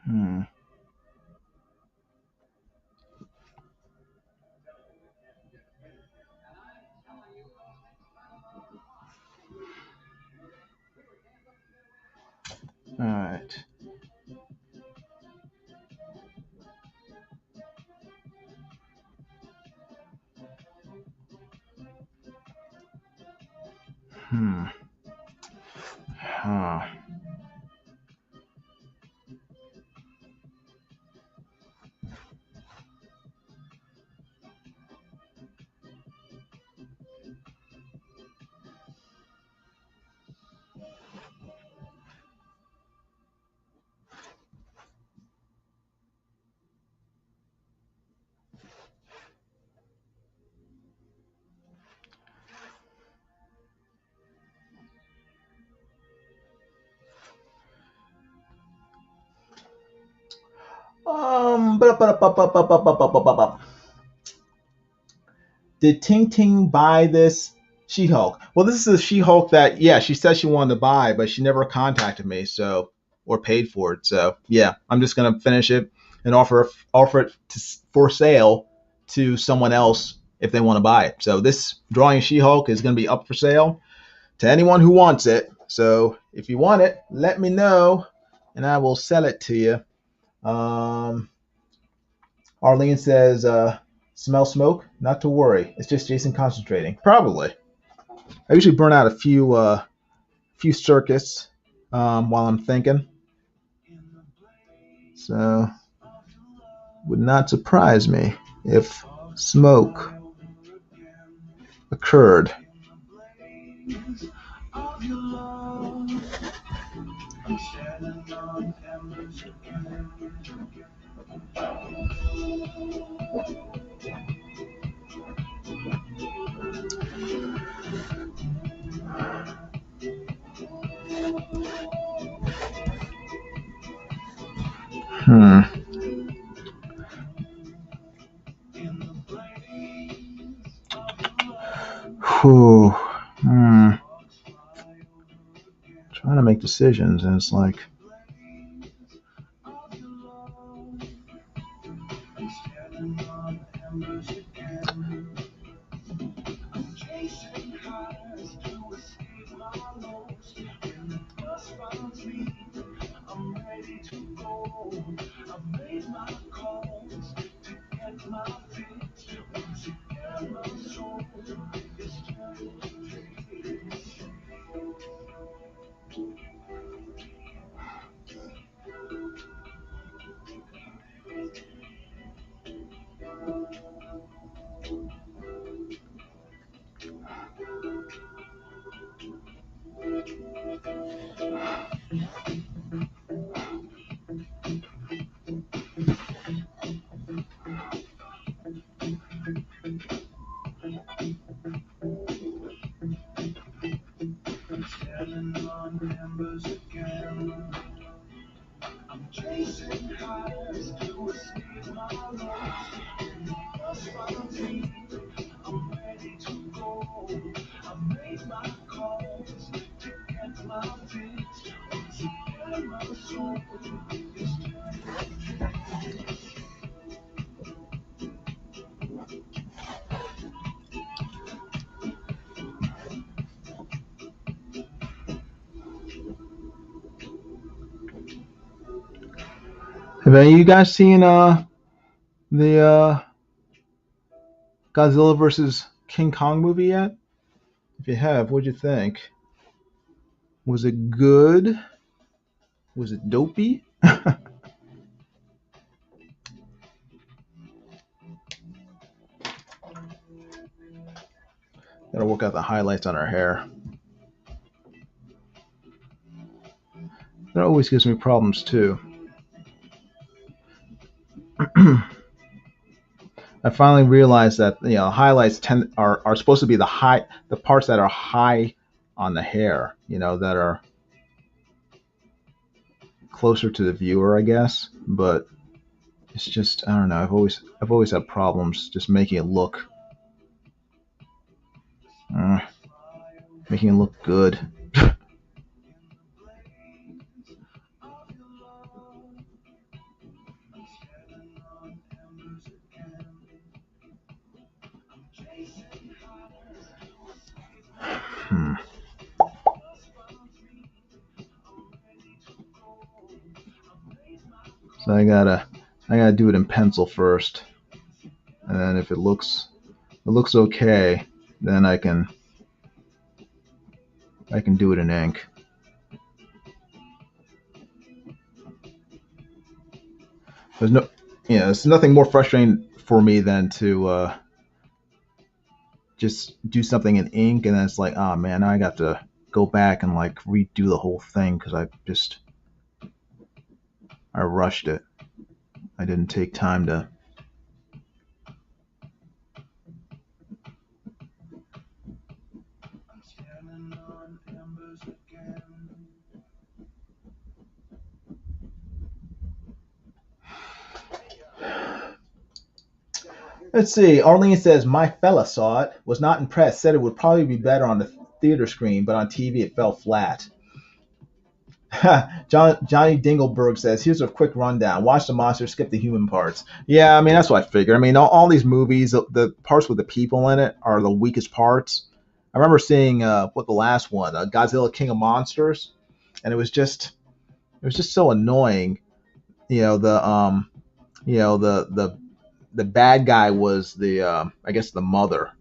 Hmm. All right. Hmm. Huh. Did Ting Ting buy this She-Hulk? Well, this is a She-Hulk that, yeah, she said she wanted to buy, but she never contacted me, so, or paid for it. So, yeah, I'm just gonna finish it and offer it for sale to someone else if they want to buy it. So this drawing of She-Hulk is gonna be up for sale to anyone who wants it. So if you want it, let me know, and I will sell it to you. Arlene says, smell smoke? Not to worry. It's just Jason concentrating. Probably. I usually burn out a few circuits while I'm thinking. So would not surprise me if smoke occurred. Hmm. Whew. Trying to make decisions, and it's like, Have any of you guys seen the Godzilla versus King Kong movie yet? If you have, what'd you think? Was it good? Was it dopey? Gotta work out the highlights on her hair. That always gives me problems too. I finally realized that highlights are supposed to be the parts that are high on the hair, that are closer to the viewer, I guess. But it's just, I don't know. I've always had problems just making it look good. So I gotta do it in pencil first, and then if it looks okay, then I can do it in ink. There's nothing more frustrating for me than to just do something in ink, and then it's like, oh man, now I got to go back and like redo the whole thing because I rushed it. I didn't take time to. Let's see. Arlene says, my fella saw it, was not impressed, said it would probably be better on the theater screen, but on TV it fell flat. Johnny Dingleberg says, here's a quick rundown. Watch the monster, skip the human parts. Yeah, I mean, that's what I figured. I mean, all these movies, the parts with the people in it are the weakest parts. I remember seeing the last one, Godzilla King of Monsters, and it was just so annoying. The bad guy was I guess the mother,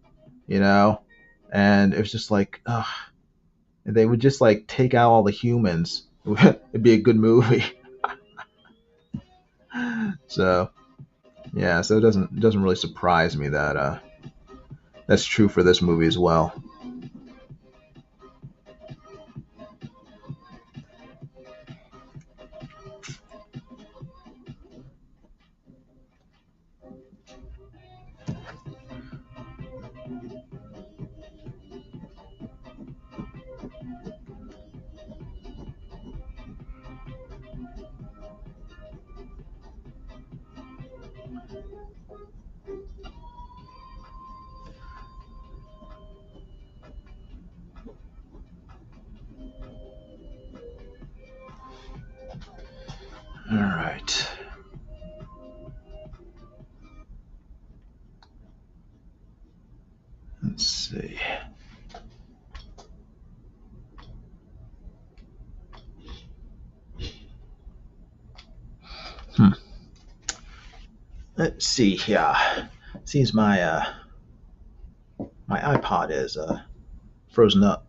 and it was just like, ugh, they would just like take out all the humans. It'd be a good movie. So yeah, so it doesn't really surprise me that that's true for this movie as well. All right. Let's see. Let's see here. Seems my iPod is frozen up.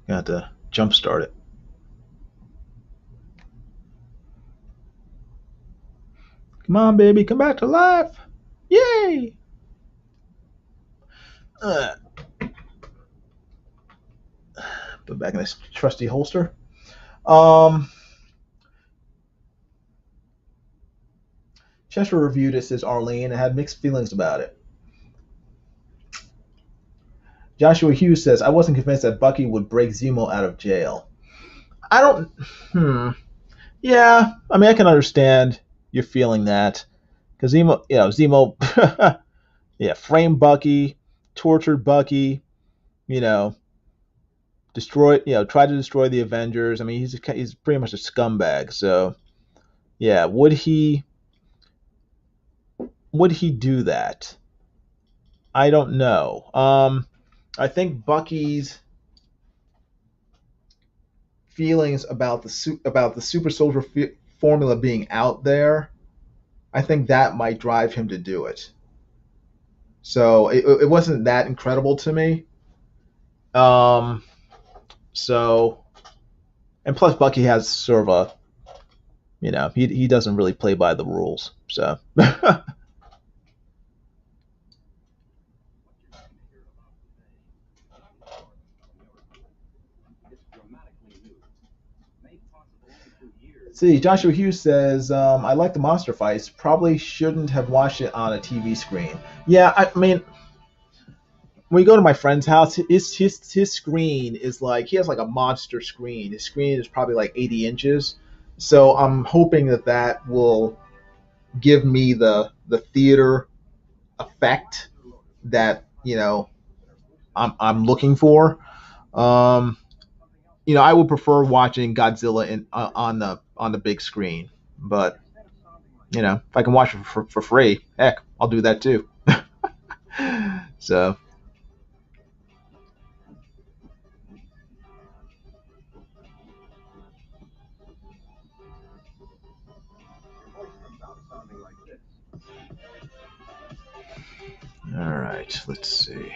Got to jump start it. Come on, baby, come back to life! Yay! Put back in this trusty holster. Chester reviewed it, says Arlene, and had mixed feelings about it. Joshua Hughes says, I wasn't convinced that Bucky would break Zemo out of jail. I don't. Yeah, I mean, I can understand you're feeling that. Because Zemo, yeah, framed Bucky, tortured Bucky, tried to destroy the Avengers. I mean, he's pretty much a scumbag. So, yeah, would he do that? I don't know. I think Bucky's feelings about the super soldier formula being out there, I think that might drive him to do it. So it wasn't that incredible to me. Um, so and plus Bucky has sort of a, he doesn't really play by the rules. So see, Joshua Hughes says, I like the monster fights. Probably shouldn't have watched it on a TV screen. Yeah, I mean, when you go to my friend's house, his screen is like, he has like a monster screen. His screen is probably like 80 inches. So I'm hoping that will give me the theater effect that I'm looking for. Um, I would prefer watching Godzilla on the big screen, but if I can watch it for free, heck, I'll do that too. So, all right, let's see.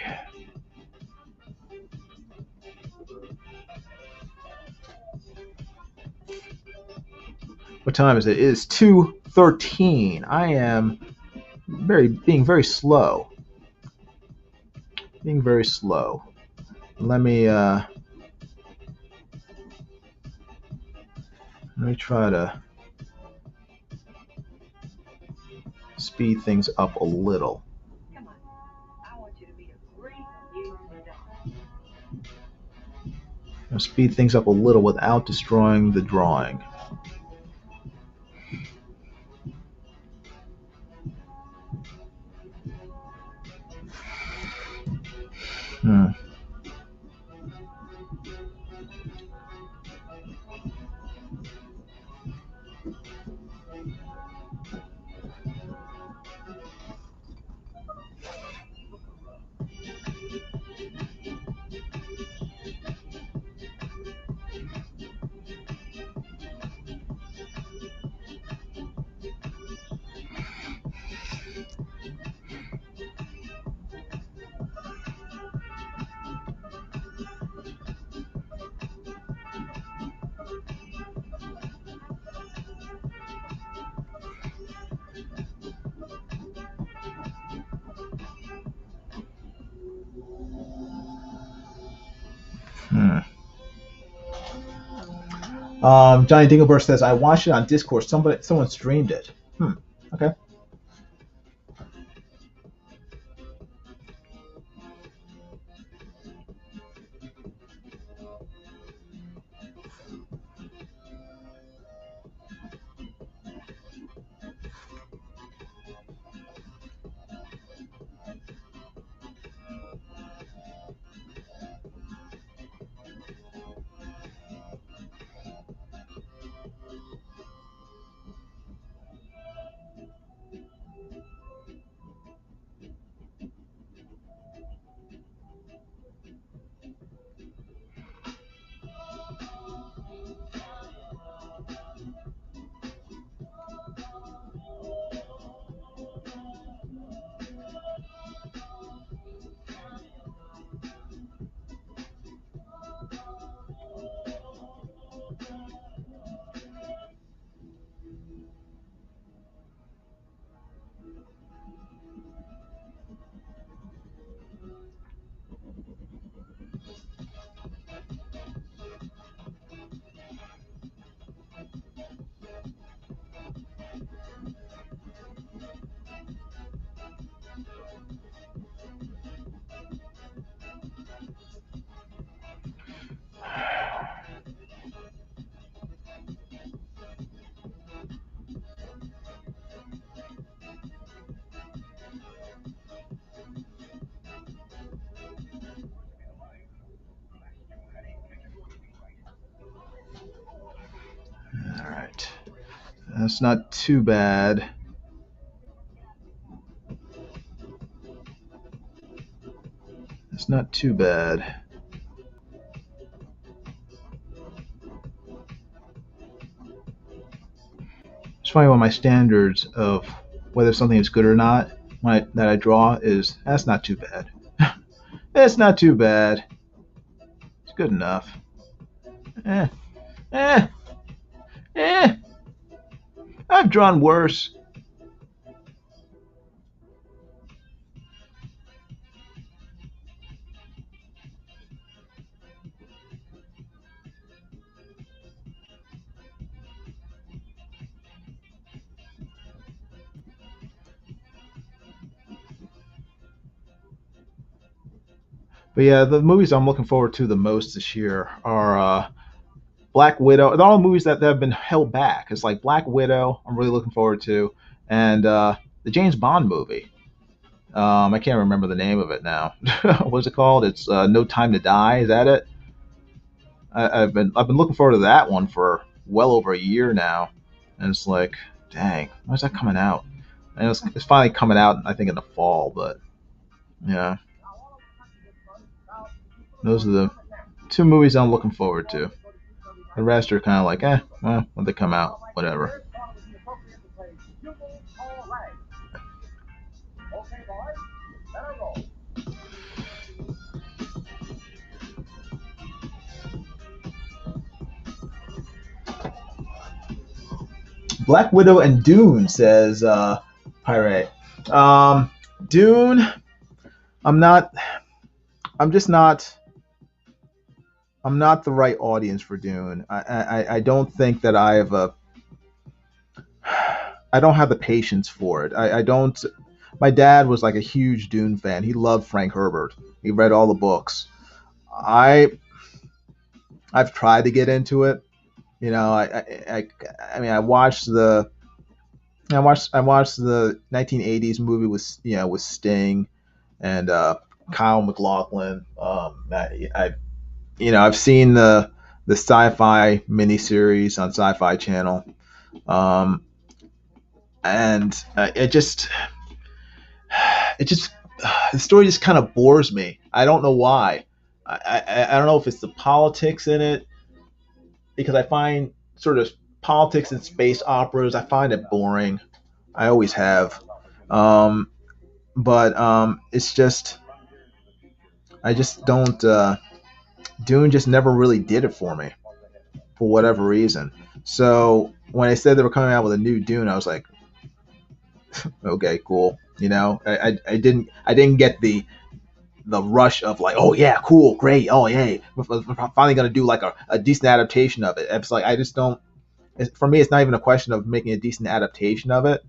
What time is it? It is 2:13. I am being very slow. Being very slow. Let me try to speed things up a little. I'll speed things up a little without destroying the drawing. Hmm. Hmm. Johnny Dingleberg says, I watched it on Discord. Someone streamed it. Okay. All right. That's not too bad. It's not too bad. funny when my standards of whether something is good or not that I draw is that's not too bad. It's not too bad. It's good enough. Eh, eh, eh. I've drawn worse. But yeah, the movies I'm looking forward to the most this year are Black Widow. They're all movies that have been held back. It's like Black Widow, I'm really looking forward to, and the James Bond movie. I can't remember the name of it now. What's it called? It's No Time to Die. Is that it? I've been looking forward to that one for well over a year now, and it's like, dang, when's that coming out? And it's finally coming out, I think, in the fall. But yeah, those are the two movies I'm looking forward to. The rest are kind of like, well, when they come out, whatever. Black Widow and Dune, says Pirate. Dune, I'm not. I'm just not. I'm not the right audience for Dune. I don't think that I have a. I don't have the patience for it. I don't. My dad was like a huge Dune fan. He loved Frank Herbert. He read all the books. I've tried to get into it. You know, I mean, I watched the 1980s movie with Sting and Kyle MacLachlan. I've seen the sci-fi miniseries on Sci-Fi Channel, and the story just kind of bores me. I don't know why. I don't know if it's the politics in it, because I find sort of politics in space operas, I find it boring. I always have. But it's just, I just don't, Dune just never really did it for me for whatever reason. So when they said they were coming out with a new Dune, I was like, okay, cool. I didn't get the rush of like, oh yeah, cool, great, oh yeah, we're finally gonna do like a decent adaptation of it. It's like I just don't. For me, it's not even a question of making a decent adaptation of it.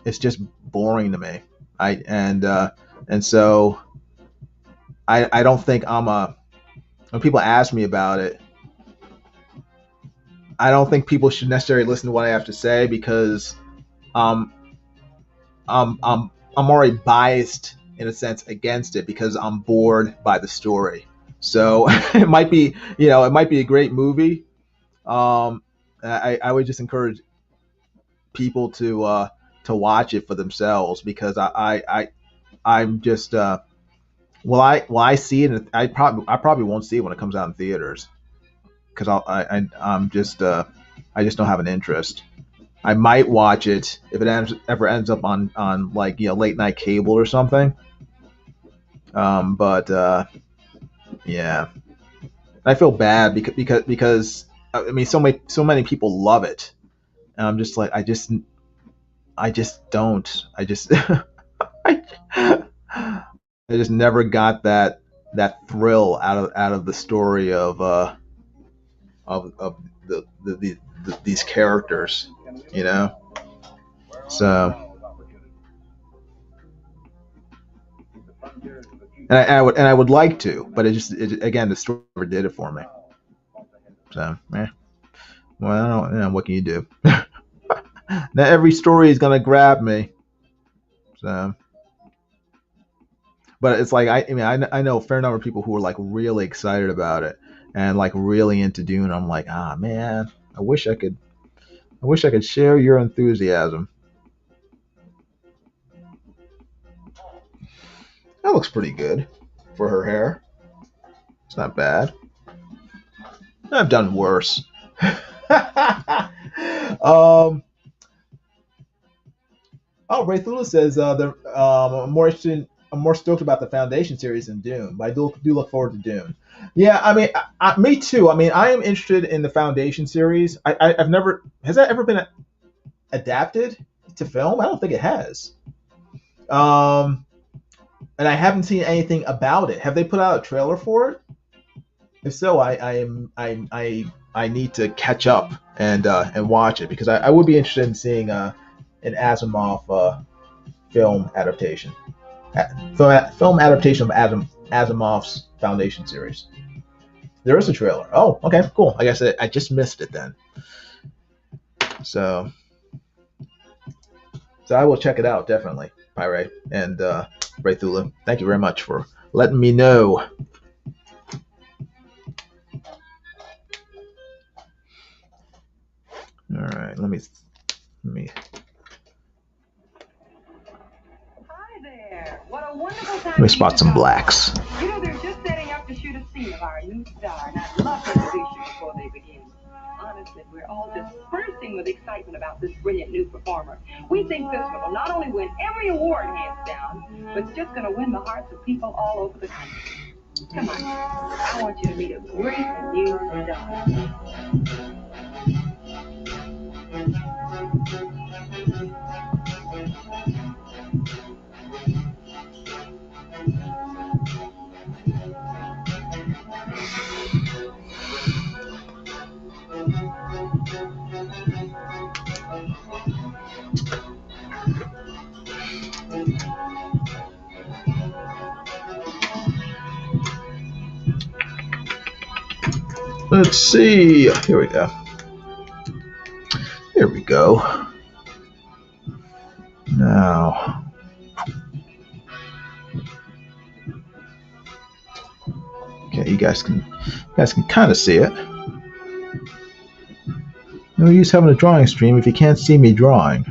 It's just boring to me. And so I don't think when people ask me about it, I don't think people should necessarily listen to what I have to say, because I'm already biased in a sense against it, because I'm bored by the story. So it might be a great movie. I would just encourage people to watch it for themselves, because I'm just will I see it? I probably won't see it when it comes out in theaters, because I'm just I just don't have an interest. I might watch it if it ever ends up on like late night cable or something. But yeah, I feel bad because I mean so many people love it, and I'm just like I just don't. I just never got that thrill out of the story of these characters, you know. So. And I would like to, but again, the story never did it for me. So, well, I don't, what can you do? Not every story is gonna grab me. So, but it's like I know a fair number of people who are like really excited about it and like really into Dune. I'm like, man, I wish I could share your enthusiasm. That looks pretty good for her hair. It's not bad. I've done worse. Oh, Ray Thula says I'm more stoked about the Foundation series than Dune, but I do look forward to Dune. Yeah, I mean, me too. I mean, I am interested in the Foundation series. I've never has that ever been adapted to film? I don't think it has. Um, and I haven't seen anything about it. Have they put out a trailer for it? If so, I need to catch up and watch it because I would be interested in seeing an Asimov film adaptation. Film adaptation of Asimov's Foundation series. There is a trailer. Oh, okay, cool. I guess I just missed it then. So I will check it out definitely, Pyre and Ray Thula. Thank you very much for letting me know. All right, let me. Hi there. What a wonderful time. Let me spot some blacks. You know, they're just setting up to shoot a scene of our new star, and I'd love to introduce you before they begin. Honestly, we're all just bursting with excitement about this brilliant new performer. We think this one will not only win every award hands down, but it's just going to win the hearts of people all over the country. Come on, I want you to meet a great new star. Let's see. Here we go. Here we go. Now. Okay, you guys can kind of see it. No use having a drawing stream if you can't see me drawing.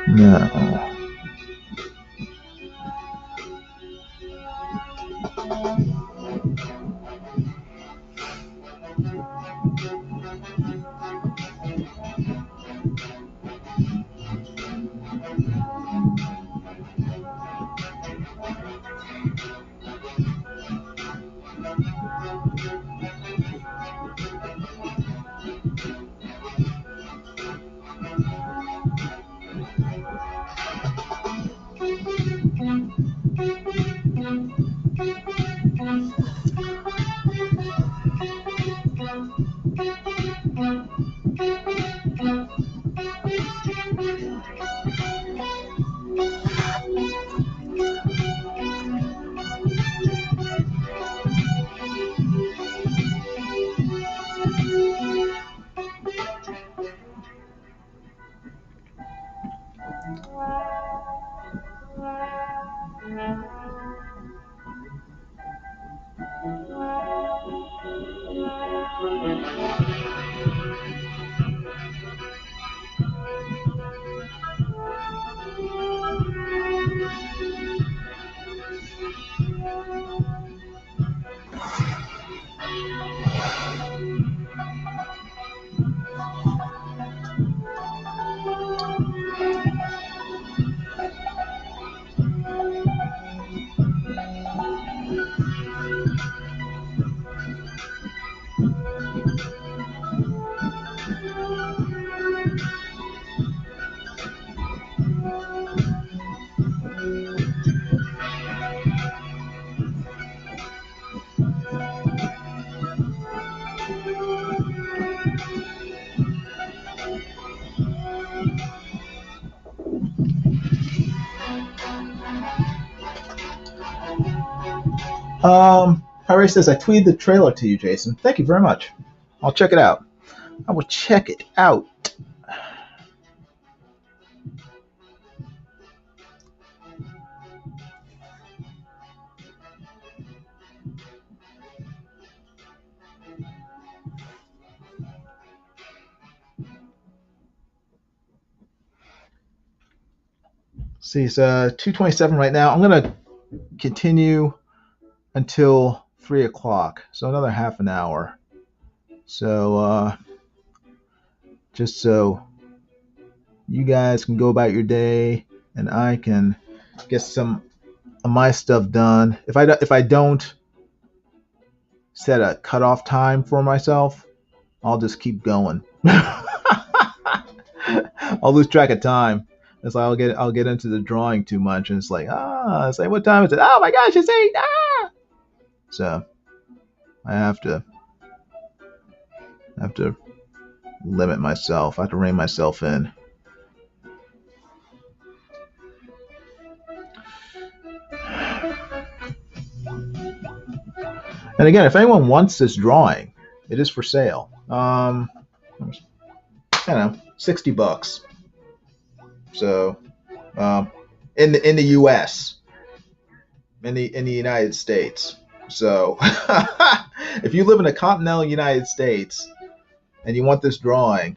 Now. Harry says, I tweeted the trailer to you, Jason. Thank you very much. I'll check it out. I will check it out. See, it's 2:27 right now. I'm going to continue until 3 o'clock, so another half an hour. So just so you guys can go about your day and I can get some of my stuff done. If I don't set a cutoff time for myself, I'll just keep going. I'll lose track of time. It's like I'll get into the drawing too much, and it's like it's like, what time is it? Oh my gosh, it's 8. So I have to limit myself. I have to rein myself in. And again, if anyone wants this drawing, it is for sale. I don't know, $60. So, in the U.S., in the United States. So, if you live in the continental United States and you want this drawing,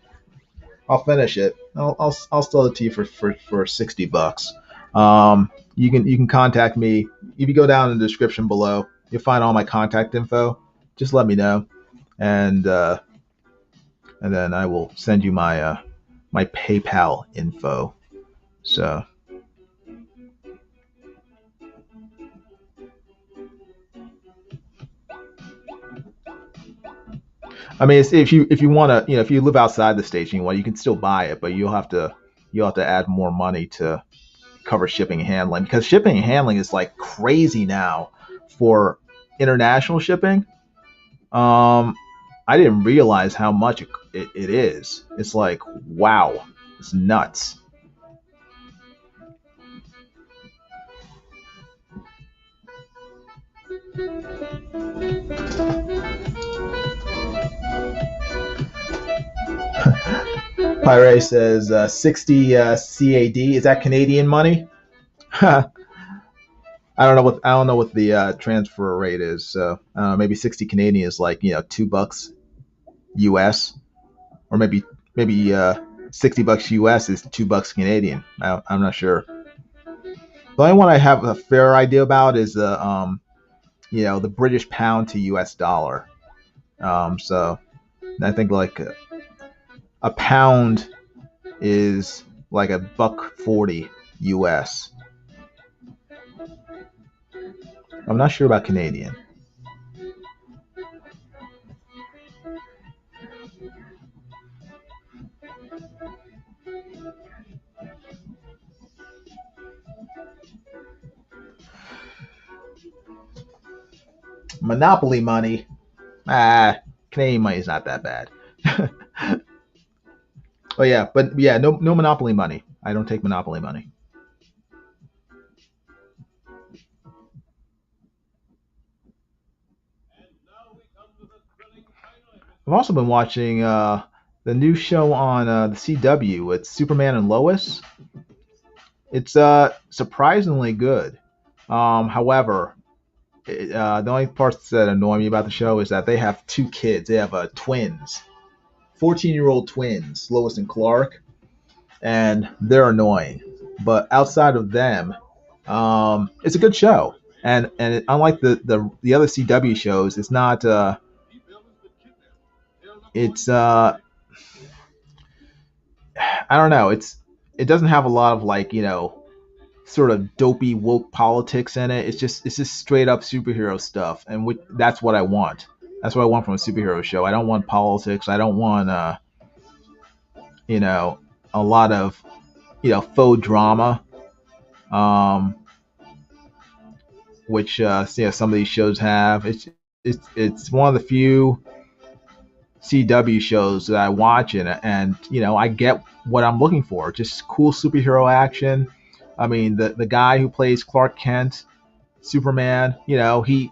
I'll finish it. I'll sell it to you for $60. You can contact me if you go down in the description below. You'll find all my contact info. Just let me know, and then I will send you my my PayPal info. So. I mean, if you want to, if you live outside the state, you can still buy it, but you'll have to add more money to cover shipping and handling, because shipping and handling is like crazy now for international shipping. I didn't realize how much it is. It's like, wow, it's nuts. Pyre says 60 CAD. Is that Canadian money? I don't know what the transfer rate is. So maybe 60 Canadian is like $2 US, or maybe $60 US is $2 Canadian. I'm not sure. The only one I have a fair idea about is the the British pound to US dollar. So I think like a pound is like $1.40 US. I'm not sure about Canadian. Monopoly money. Canadian money is not that bad. Oh yeah, but yeah, no Monopoly money. I don't take Monopoly money. I've also been watching the new show on the CW. It's Superman and Lois. It's surprisingly good. However, the only parts that annoy me about the show is that they have 2 kids. They have twins, 14-year-old twins, Lois and Clark, and they're annoying. But outside of them, it's a good show. And unlike the other CW shows, it's not. I don't know. It doesn't have a lot of like sort of dopey woke politics in it. It's just straight up superhero stuff, and that's what I want. That's what I want from a superhero show. I don't want politics. I don't want a lot of faux drama, which some of these shows have. It's one of the few CW shows that I watch, and I get what I'm looking for. Just cool superhero action. I mean, the guy who plays Clark Kent, Superman, he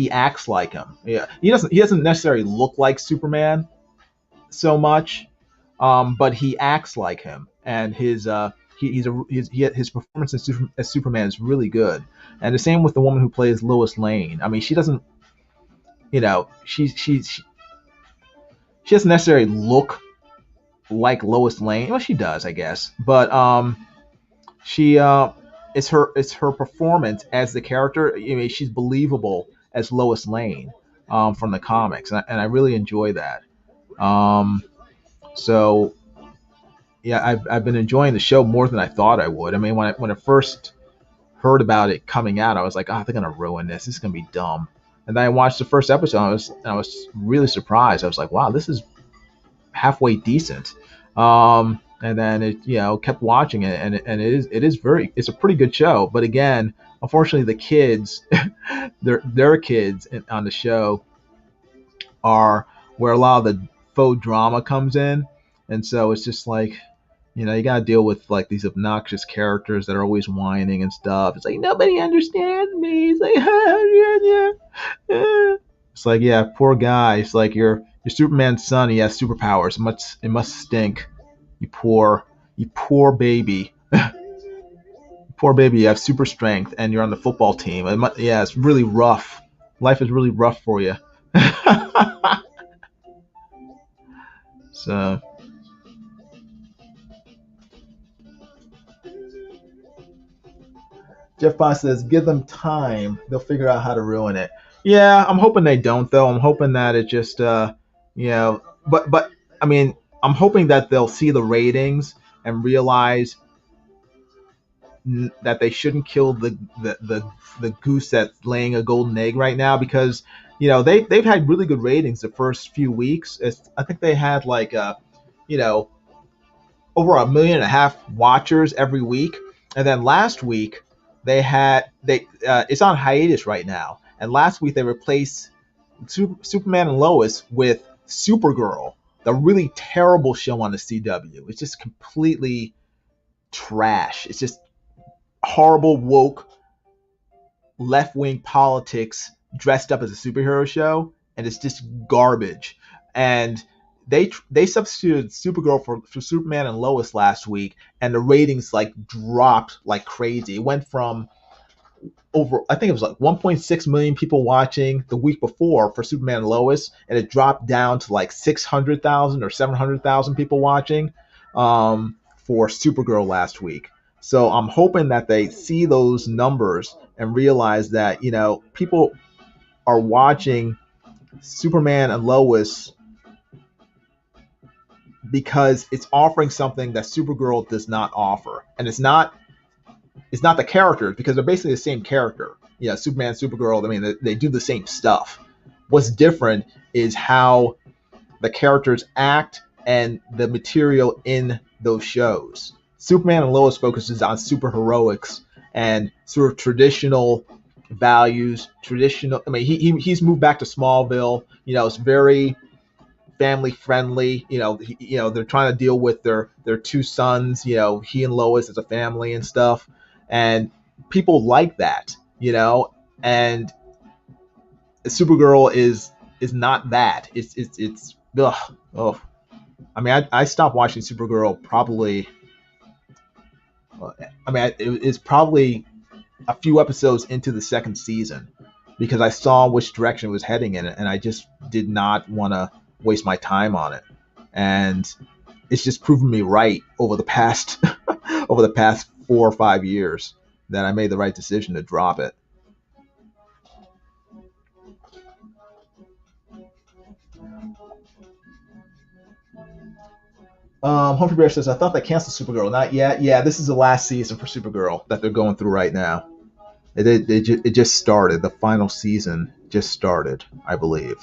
acts like him. Yeah, he doesn't necessarily look like Superman so much, but he acts like him, and his performance as Superman is really good. And the same with the woman who plays Lois Lane. I mean, she doesn't, she doesn't necessarily look like Lois Lane. Well, she does, I guess, but it's her performance as the character. I mean, she's believable as Lois Lane from the comics, and I really enjoy that. So yeah, I've been enjoying the show more than I thought I would. I mean, when I first heard about it coming out, I was like, oh, they're gonna ruin this. This is gonna be dumb. And then I watched the first episode. I was really surprised. I was like, wow, this is halfway decent. And then it, kept watching it, and it's a pretty good show. But again, unfortunately, the kids, their kids on the show are where a lot of the faux drama comes in, and so it's just like, you gotta deal with like these obnoxious characters that are always whining and stuff. It's like nobody understands me. It's like it's like, yeah, poor guy. It's like you're Superman's son. He has superpowers. It must stink. You poor baby. Poor baby. You have super strength, and you're on the football team. Yeah, it's really rough. Life is really rough for you. So. Jeff Bond says, give them time. They'll figure out how to ruin it. Yeah, I'm hoping they don't, though. I'm hoping that it just, but I mean, I'm hoping that they'll see the ratings and realize that they shouldn't kill the goose that's laying a golden egg right now, because, they've had really good ratings the first few weeks. I think they had like, over 1.5 million watchers every week. And then last week, it's on hiatus right now, and last week they replaced Superman and Lois with Supergirl, the really terrible show on the CW. It's just completely trash. It's just horrible woke left-wing politics dressed up as a superhero show, and it's just garbage. And they substituted Supergirl for Superman and Lois last week, and the ratings like dropped like crazy. It went from I think it was like 1.6 million people watching the week before for Superman and Lois, and it dropped down to like 600,000 or 700,000 people watching for Supergirl last week. So I'm hoping that they see those numbers and realize that, people are watching Superman and Lois because it's offering something that Supergirl does not offer. And it's not the characters, because they're basically the same character. Superman, Supergirl, I mean, they do the same stuff. What's different is how the characters act and the material in those shows. Superman and Lois focuses on superheroics and sort of traditional values, I mean, he's moved back to Smallville. It's very family friendly. They're trying to deal with their two sons, he and Lois as a family and stuff. And people like that, and Supergirl is not that. It's ugh. Oh. I mean, I stopped watching Supergirl probably. I mean, it's probably a few episodes into the second season, because I saw which direction it was heading in, and I just did not want to waste my time on it. And it's just proven me right over the past 4 or 5 years that I made the right decision to drop it. Humphrey Bear says, I thought they canceled Supergirl. Not yet. Yeah, this is the last season for Supergirl that they're going through right now. It just started. The final season just started, I believe.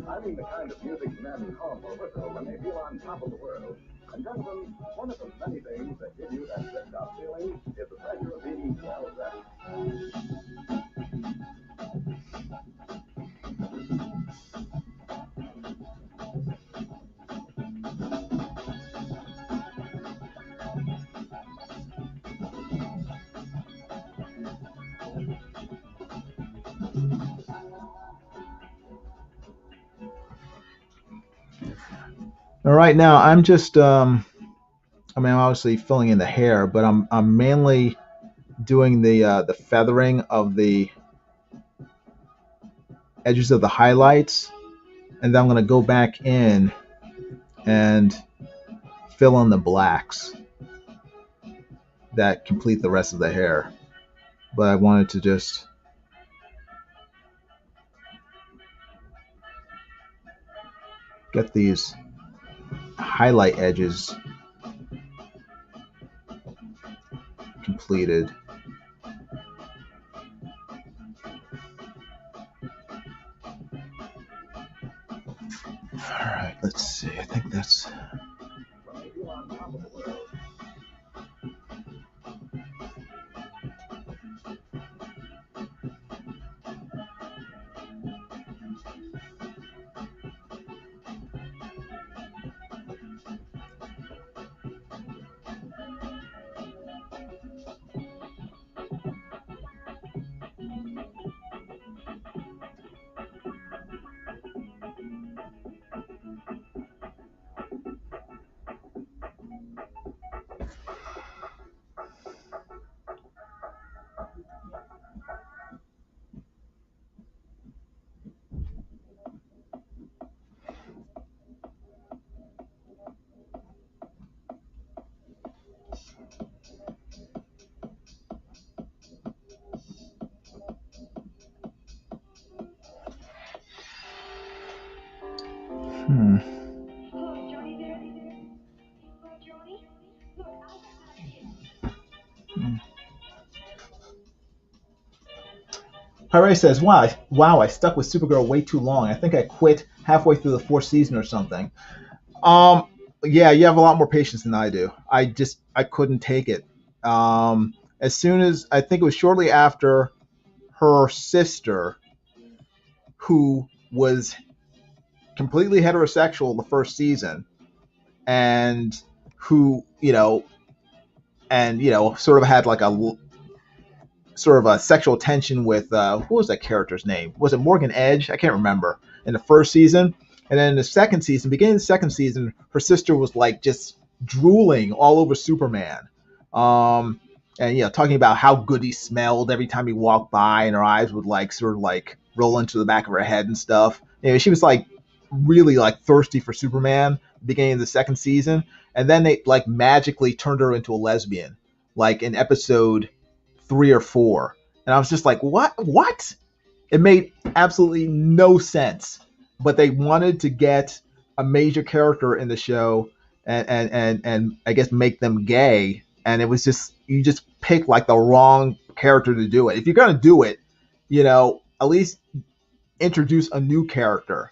I mean the kind of music men call for whistle when they feel on top of the world. And gentlemen, one of the many things that give you that liftoff feeling is the pleasure of being well dressed. All right, now I'm just, I'm obviously filling in the hair, but I'm mainly doing the feathering of the edges of the highlights, and then I'm going to go back in and fill in the blacks that complete the rest of the hair. but I wanted to just get these highlight edges completed. All right, let's see. I think that's. Hmm. Hello, Johnny there? Well, Johnny, look, I got an idea. Hooray says, wow, I stuck with Supergirl way too long. I think I quit halfway through the fourth season or something. Um, yeah, you have a lot more patience than I do. I couldn't take it. As soon as I think it was shortly after her sister, who was completely heterosexual the first season, and who sort of had like a sort of a sexual tension with who was that character's name? Was it Morgan Edge? I can't remember. In the first season, and then in the second season, beginning of the second season, her sister was like just drooling all over Superman, and talking about how good he smelled every time he walked by, and her eyes would like sort of like roll into the back of her head and stuff. She was like really like thirsty for Superman. Beginning of the second season, and then they like magically turned her into a lesbian, like in episode 3 or 4, and I was just like, what? It made absolutely no sense, but they wanted to get a major character in the show and I guess make them gay, and it was just, you just pick like the wrong character to do it. If you're gonna do it, at least introduce a new character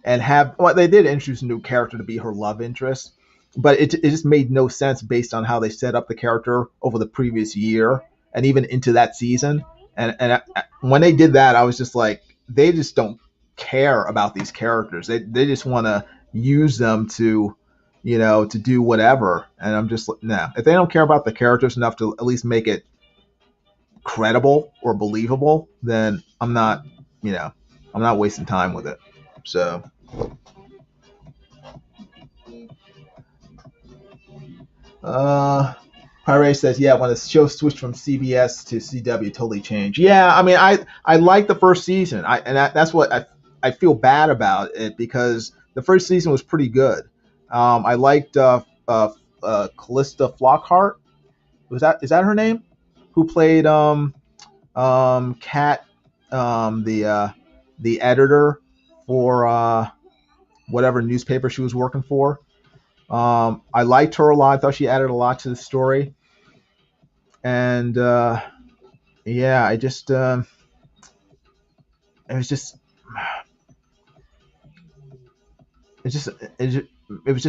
and have, well, they did introduce a new character to be her love interest, but it just made no sense based on how they set up the character over the previous year and even into that season. And when they did that, I was just like, they just don't care about these characters. They just want to use them to, to do whatever. And I'm just like, nah. If they don't care about the characters enough to at least make it credible or believable, then I'm not wasting time with it. So. Pirate says, yeah, when the show switched from CBS to CW, totally changed. Yeah, I mean, I liked the first season. That's what I feel bad about it, because the first season was pretty good. I liked Callista Flockhart. Is that her name? Who played Kat, the editor for whatever newspaper she was working for. I liked her a lot. I thought she added a lot to the story. And yeah, it was just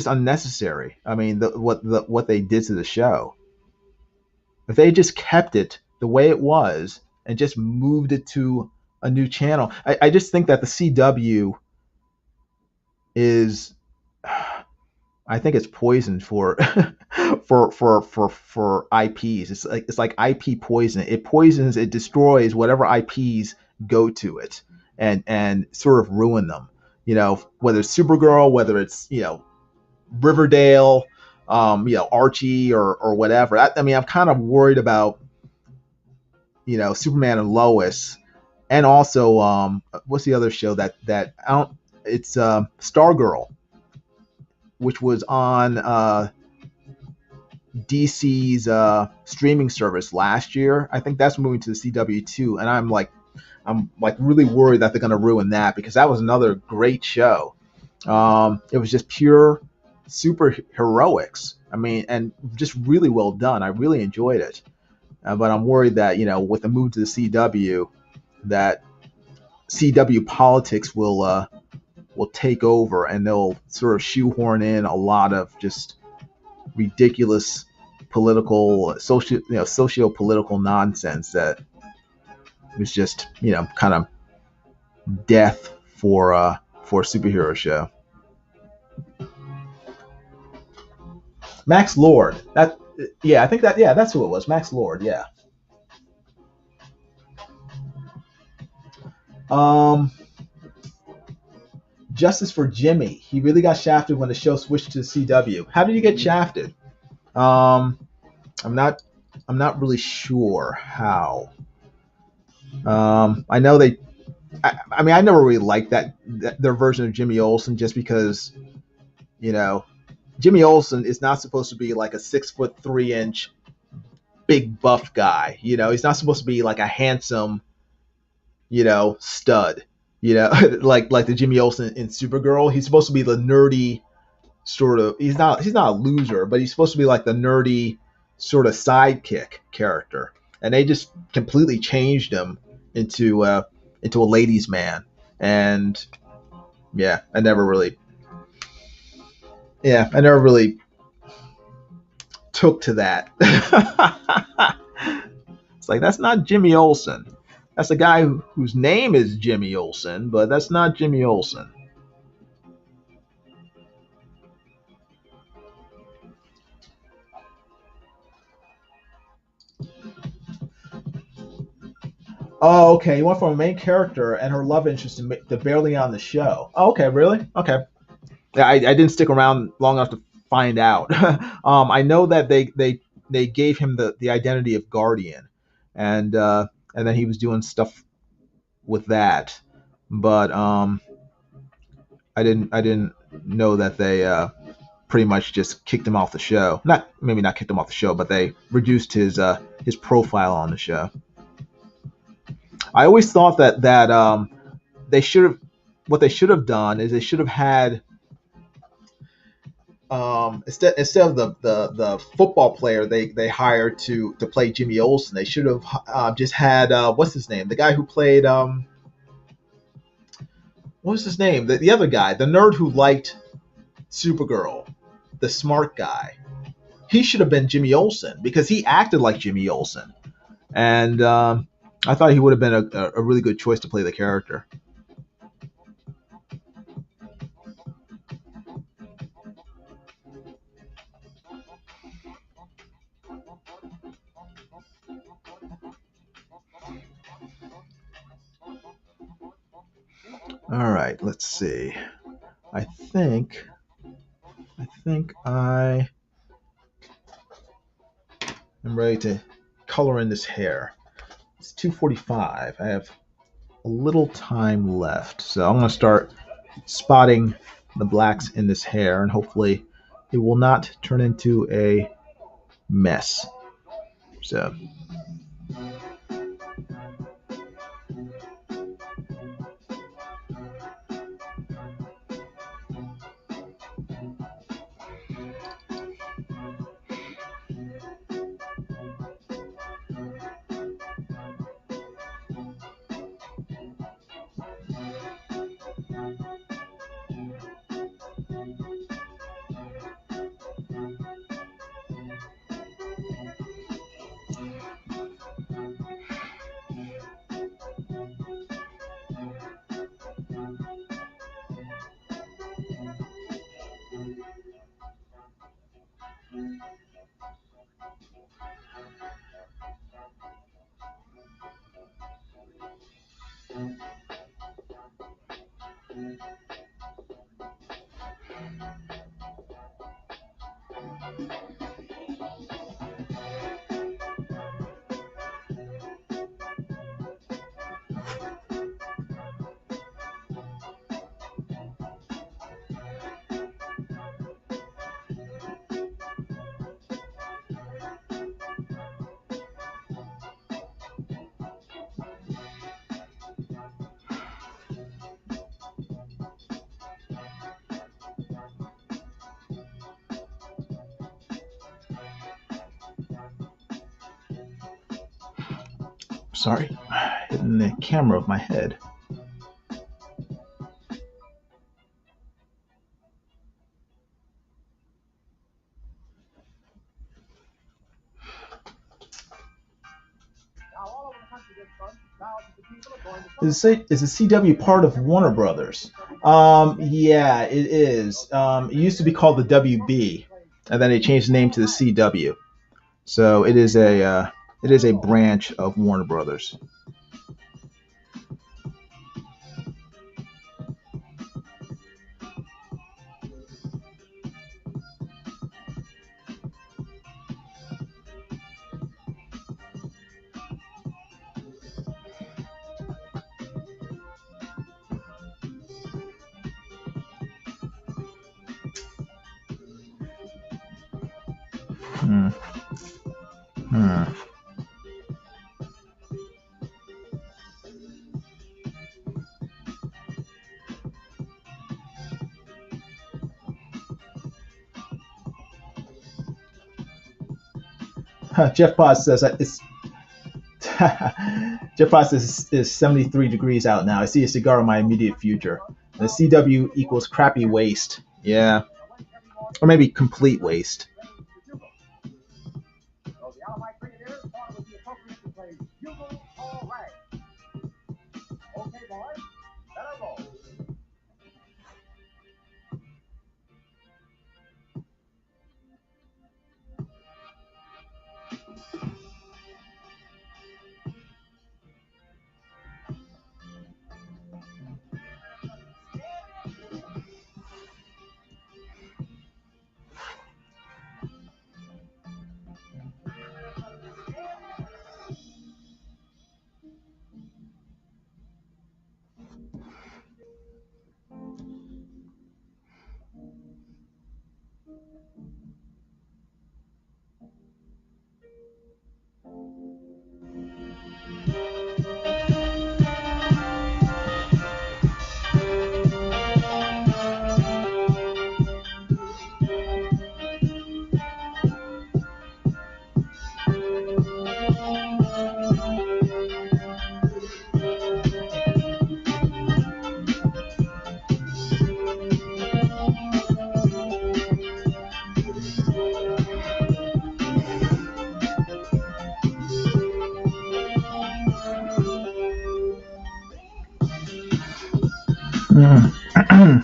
unnecessary. I mean, what they did to the show. If they just kept it the way it was and just moved it to a new channel, I just think that the CW is, I think it's poisoned for for IPs. It's like IP poison. It poisons, it destroys whatever IPs go to it, and sort of ruin them. Whether it's Supergirl, whether it's Riverdale, Archie or whatever. I mean, I'm kind of worried about Superman and Lois, and also what's the other show that I don't? It's Stargirl, which was on DC's streaming service last year. I think that's moving to the CW too, and I'm like really worried that they're going to ruin that, because that was another great show. It was just pure super heroics. I mean, and just really well done. I really enjoyed it. But I'm worried that, with the move to the CW, that CW politics will take over, and they'll sort of shoehorn in a lot of just ridiculous socio-political nonsense that was just, kind of death for a superhero show. Max Lord. I think that's who it was. Max Lord. Yeah. Justice for Jimmy. He really got shafted when the show switched to the CW. How did he get shafted? I'm not really sure how. I know they. I mean, I never really liked their version of Jimmy Olsen, just because, Jimmy Olsen is not supposed to be like a 6'3" big buff guy. He's not supposed to be like a handsome, stud. like the Jimmy Olsen in Supergirl. He's supposed to be the nerdy sort of. He's not a loser, but he's supposed to be like the nerdy sort of sidekick character. And they just completely changed him into a ladies' man. And I never really took to that. It's like, that's not Jimmy Olsen. That's a guy whose name is Jimmy Olsen, but that's not Jimmy Olsen. Oh, okay. You went from a main character and her love interest to barely on the show. Oh, okay, really? Okay. Yeah, I didn't stick around long enough to find out. I know that they gave him the identity of Guardian, and then he was doing stuff with that, but I didn't know that they pretty much just kicked him off the show. Maybe not kicked him off the show, but they reduced his profile on the show. I always thought that they should have what they should have done is they should have had instead of the football player they hired to play Jimmy Olsen, they should have just had what's his name, the guy who played what was his name, the other guy, the nerd who liked Supergirl, the smart guy. He should have been Jimmy Olsen because he acted like Jimmy Olsen, and I thought he would have been a really good choice to play the character. All right, let's see. I think I am ready to color in this hair. It's 2:45. I have a little time left, so I'm going to start spotting the blacks in this hair, and hopefully it will not turn into a mess. So Sorry, hitting the camera of my head. Is the CW part of Warner Brothers? Yeah, it is. It used to be called the WB, and then they changed the name to the CW. So it is a branch of Warner Brothers. Hmm. Hmm. Jeff Potts says that it's Jeff Potts is 73 degrees out now. I see a cigar in my immediate future. The CW equals crappy waste. Yeah. Or maybe complete waste.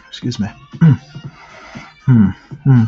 Excuse me. Hmm. Hmm.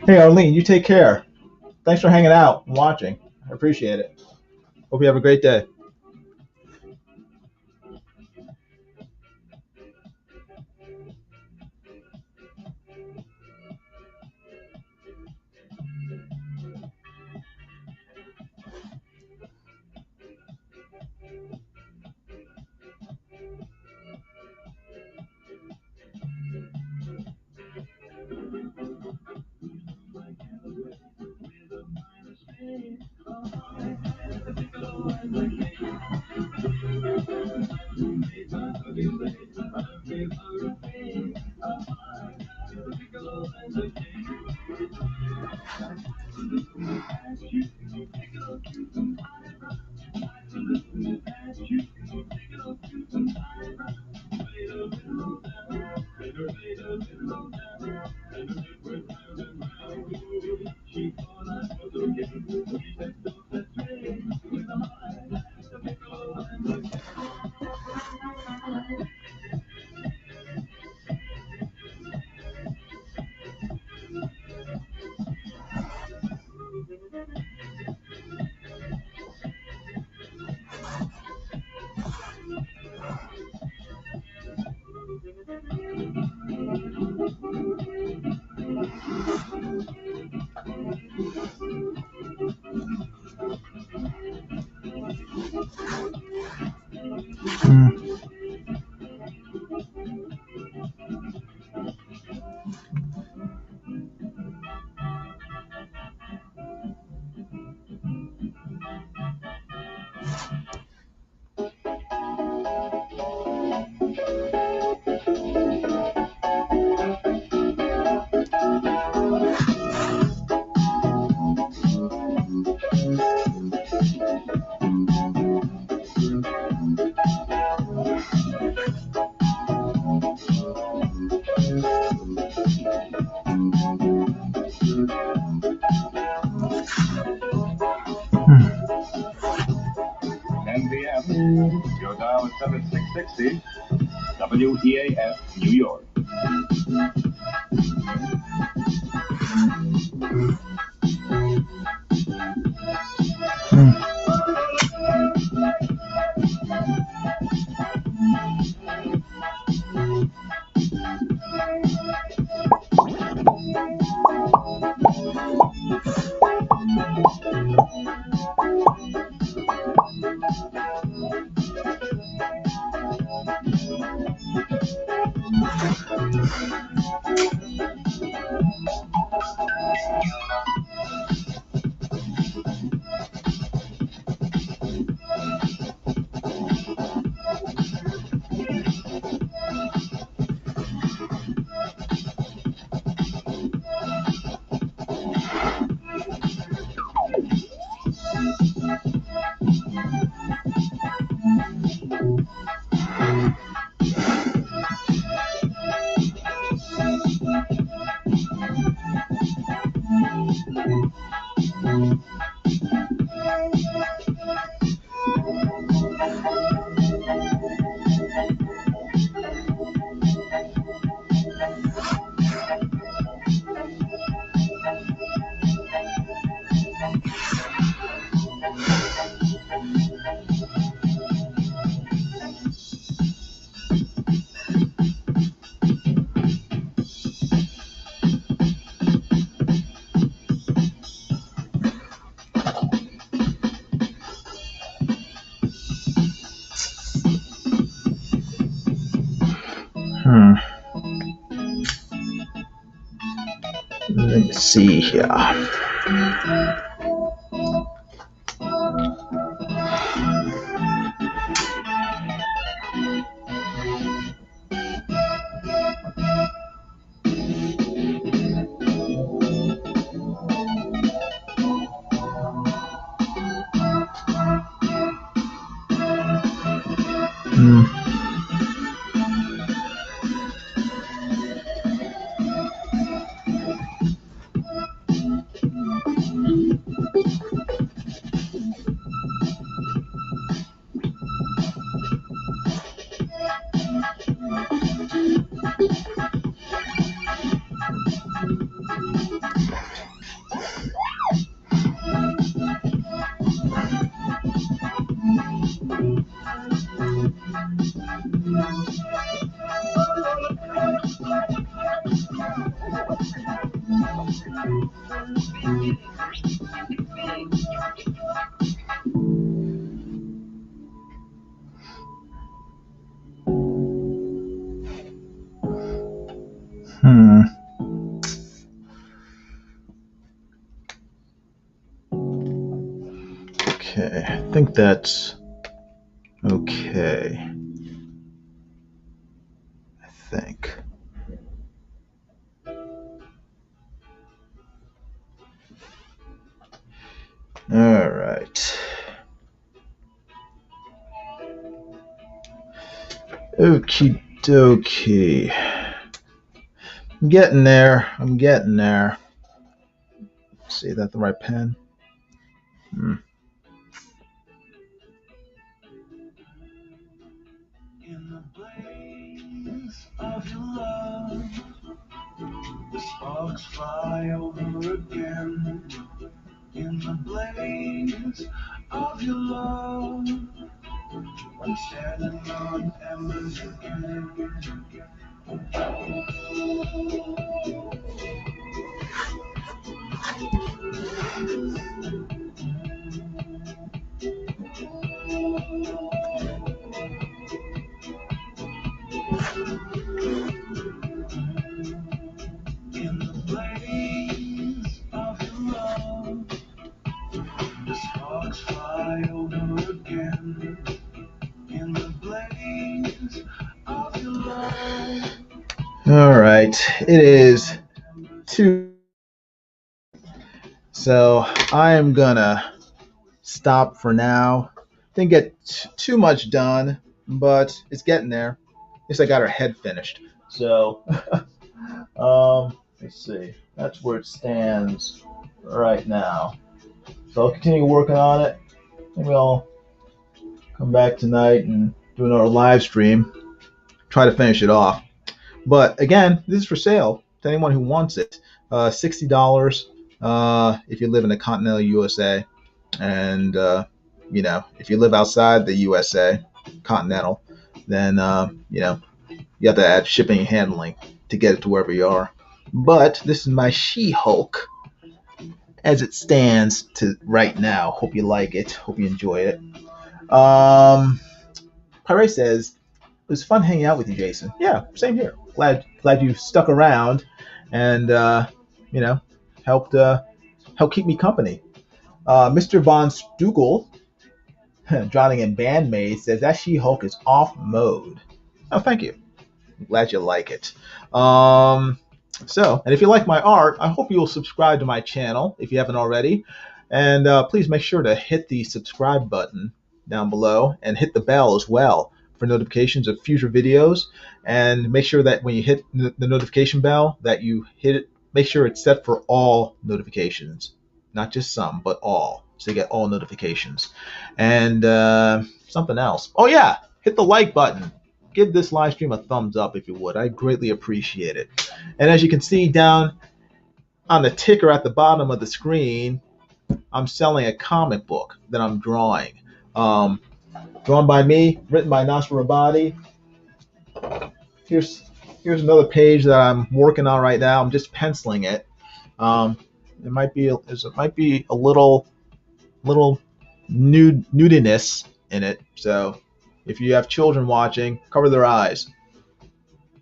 Hey, Arlene, you take care. Thanks for hanging out and watching. I appreciate it. Hope you have a great day. NBM, your dial is 7660, WEAF, New York. Let me see here. Okay, I think that's okay. I think. All right. Okie dokie. I'm getting there. See, is that the right pen? In the blaze of your love, the sparks fly over again. In the blaze of your love, I'm standing on embers again. In the blaze of your love, the sparks fly over again. In the blaze of your love. All right. It is 2. So I am gonna stop for now. Didn't get too much done, but it's getting there. At least I got her head finished. So, let's see. That's where it stands right now. So I'll continue working on it. Maybe I'll come back tonight and do another live stream. Try to finish it off. But again, this is for sale to anyone who wants it. $60 if you live in the continental USA. And, if you live outside the USA, continental, then, you have to add shipping and handling to get it to wherever you are. But this is my She-Hulk as it stands to right now. Hope you like it. Hope you enjoy it. Pirate says, it was fun hanging out with you, Jason. Yeah, same here. Glad you stuck around and, helped keep me company. Mr. Von Stugel, drowning in bandmates, says that She-Hulk is off mode. Oh, thank you. I'm glad you like it. And if you like my art, I hope you'll subscribe to my channel if you haven't already. And please make sure to hit the subscribe button down below and hit the bell as well for notifications of future videos. And make sure that when you hit the notification bell that you hit it, make sure it's set for all notifications. Not just some, but all. So you get all notifications. And something else. Oh, yeah. Hit the like button. Give this live stream a thumbs up if you would. I greatly appreciate it. And as you can see down on the ticker at the bottom of the screen, I'm selling a comic book that I'm drawing. Drawn by me, written by Nasser Rabadi. Here's another page that I'm working on right now. I'm just penciling it. It might be a little nudiness in it. So if you have children watching, cover their eyes.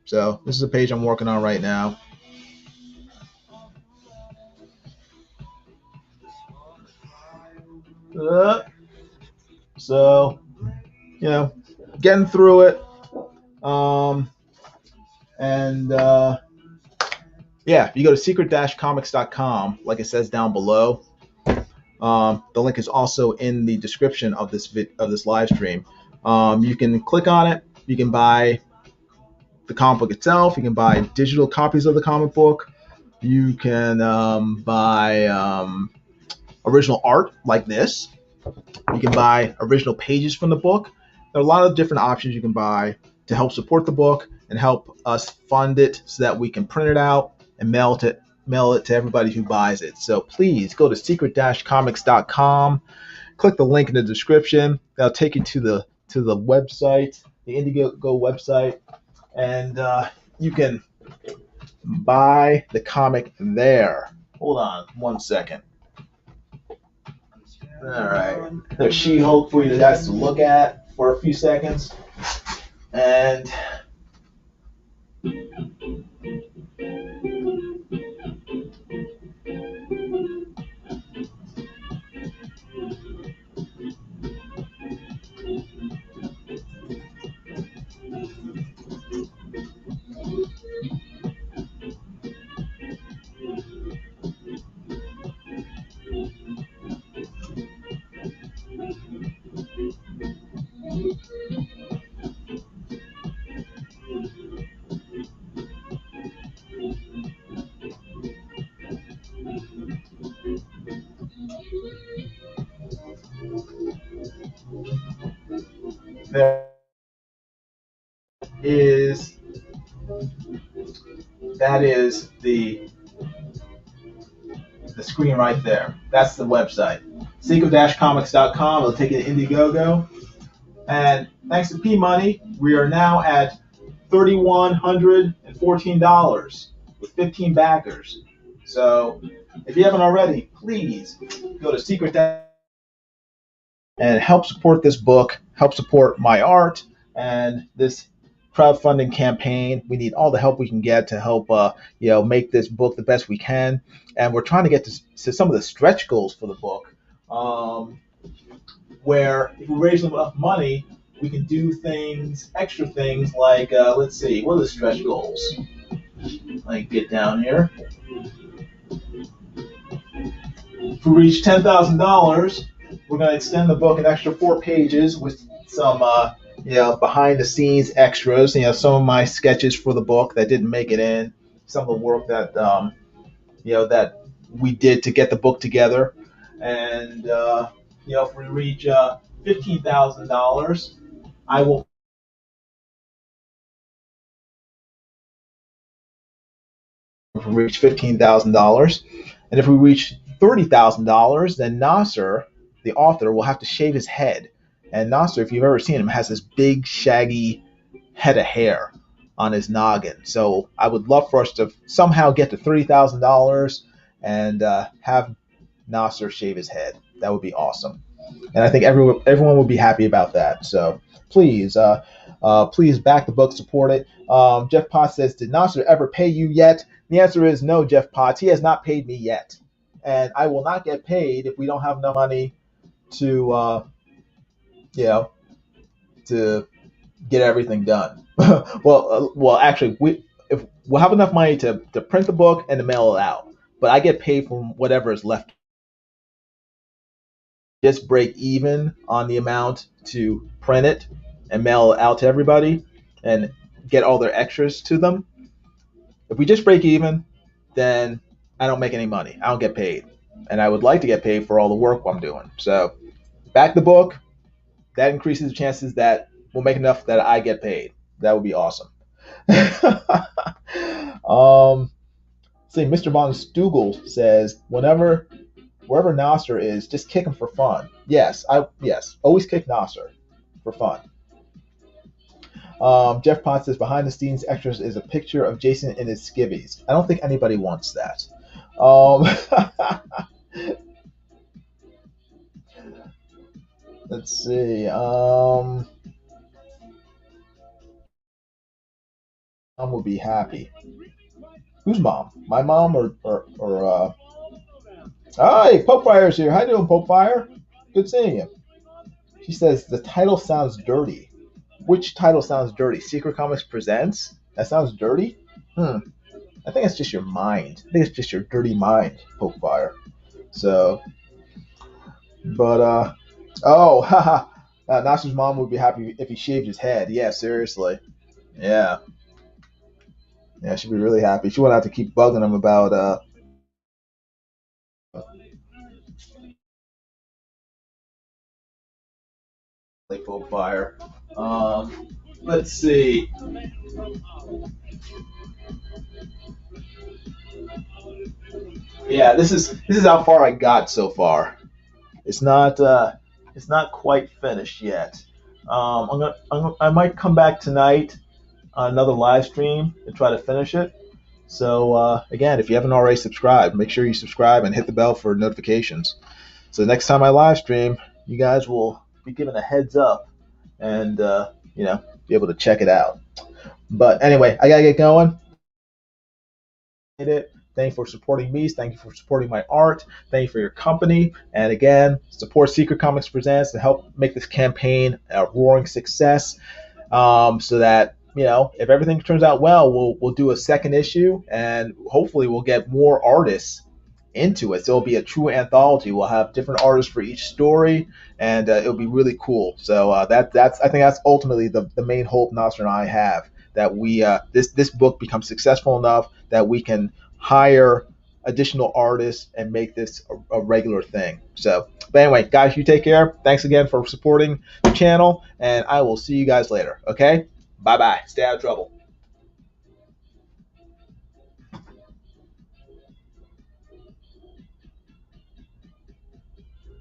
So this is a page I'm working on right now. So, getting through it. If you go to secret-comics.com, like it says down below, the link is also in the description of this live stream. You can click on it. You can buy the comic book itself. You can buy digital copies of the comic book. You can buy original art like this. You can buy original pages from the book. There are a lot of different options you can buy to help support the book and help us fund it so that we can print it out and mail it to everybody who buys it. So please go to secret-comics.com. Click the link in the description. That'll take you to the website, the Indiegogo website, and you can buy the comic there. Hold on 1 second. All right. There's She-Hulk for you guys to look at for a few seconds. And there is, that is the screen right there. That's the website. Secret-comics.com. It'll take you to Indiegogo. And thanks to P Money, we are now at $3,114 with 15 backers. So if you haven't already, please go to Secret and help support this book, help support my art and this crowdfunding campaign. We need all the help we can get to help make this book the best we can. And we're trying to get to some of the stretch goals for the book, where if we raise enough money, we can do things, extra things like, let's see, what are the stretch goals? Like, get down here. If we reach $10,000, we're going to extend the book an extra 4 pages with some, behind the scenes extras. Some of my sketches for the book that didn't make it in, some of the work that, that we did to get the book together. And, if we reach $15,000, I will. If we reach $15,000, and if we reach $30,000, then Nasser, the author, will have to shave his head. And Nasser, if you've ever seen him, has this big, shaggy head of hair on his noggin. So I would love for us to somehow get to $30,000 and have Nasser shave his head. That would be awesome. And I think everyone would be happy about that. So please, please back the book, support it. Jeff Potts says, did Nasser ever pay you yet? The answer is no, Jeff Potts. He has not paid me yet. And I will not get paid if we don't have enough money to, to get everything done. well, actually, if we'll have enough money to print the book and to mail it out. But I get paid from whatever is left. Just break even on the amount to print it and mail it out to everybody and get all their extras to them. If we just break even, then I don't make any money. I don't get paid. And I would like to get paid for all the work I'm doing. So back the book. That increases the chances that we'll make enough that I get paid. That would be awesome. Mr. Von Stugel says, wherever Nasser is, just kick him for fun. Yes, always kick Nasser for fun. Jeff Potts says, behind the scenes extras is a picture of Jason in his skivvies. I don't think anybody wants that. Let's see. Mom would be happy. Whose mom? My mom or Hi, Pope Fire's here. How you doing, Pope Fire? Good seeing you. She says the title sounds dirty. Which title sounds dirty? Secret Comics Presents? That sounds dirty? I think it's just your mind. I think it's just your dirty mind, Pope Fire. So, but, Nasser's mom would be happy if he shaved his head. Yeah, seriously. Yeah. Yeah, she'd be really happy. She wouldn't have to keep bugging him about, Pope Fire. Let's see. Yeah, this is how far I got so far. It's not quite finished yet. I might come back tonight on another live stream and try to finish it. So again, if you haven't already subscribed, make sure you subscribe and hit the bell for notifications. So the next time I live stream, you guys will be given a heads up and be able to check it out. But anyway, I gotta get going. Thank you for supporting me. Thank you for supporting my art. Thank you for your company. And again, support Secret Comics Presents to help make this campaign a roaring success. So that if everything turns out well, we'll do a second issue, and hopefully we'll get more artists into it. So it'll be a true anthology. We'll have different artists for each story, and it'll be really cool. So I think that's ultimately the main hope Nasser and I have, that we this book becomes successful enough that we can hire additional artists and make this a regular thing. So, but anyway, guys, you take care. Thanks again for supporting the channel, and I will see you guys later. Okay, bye bye. Stay out of trouble.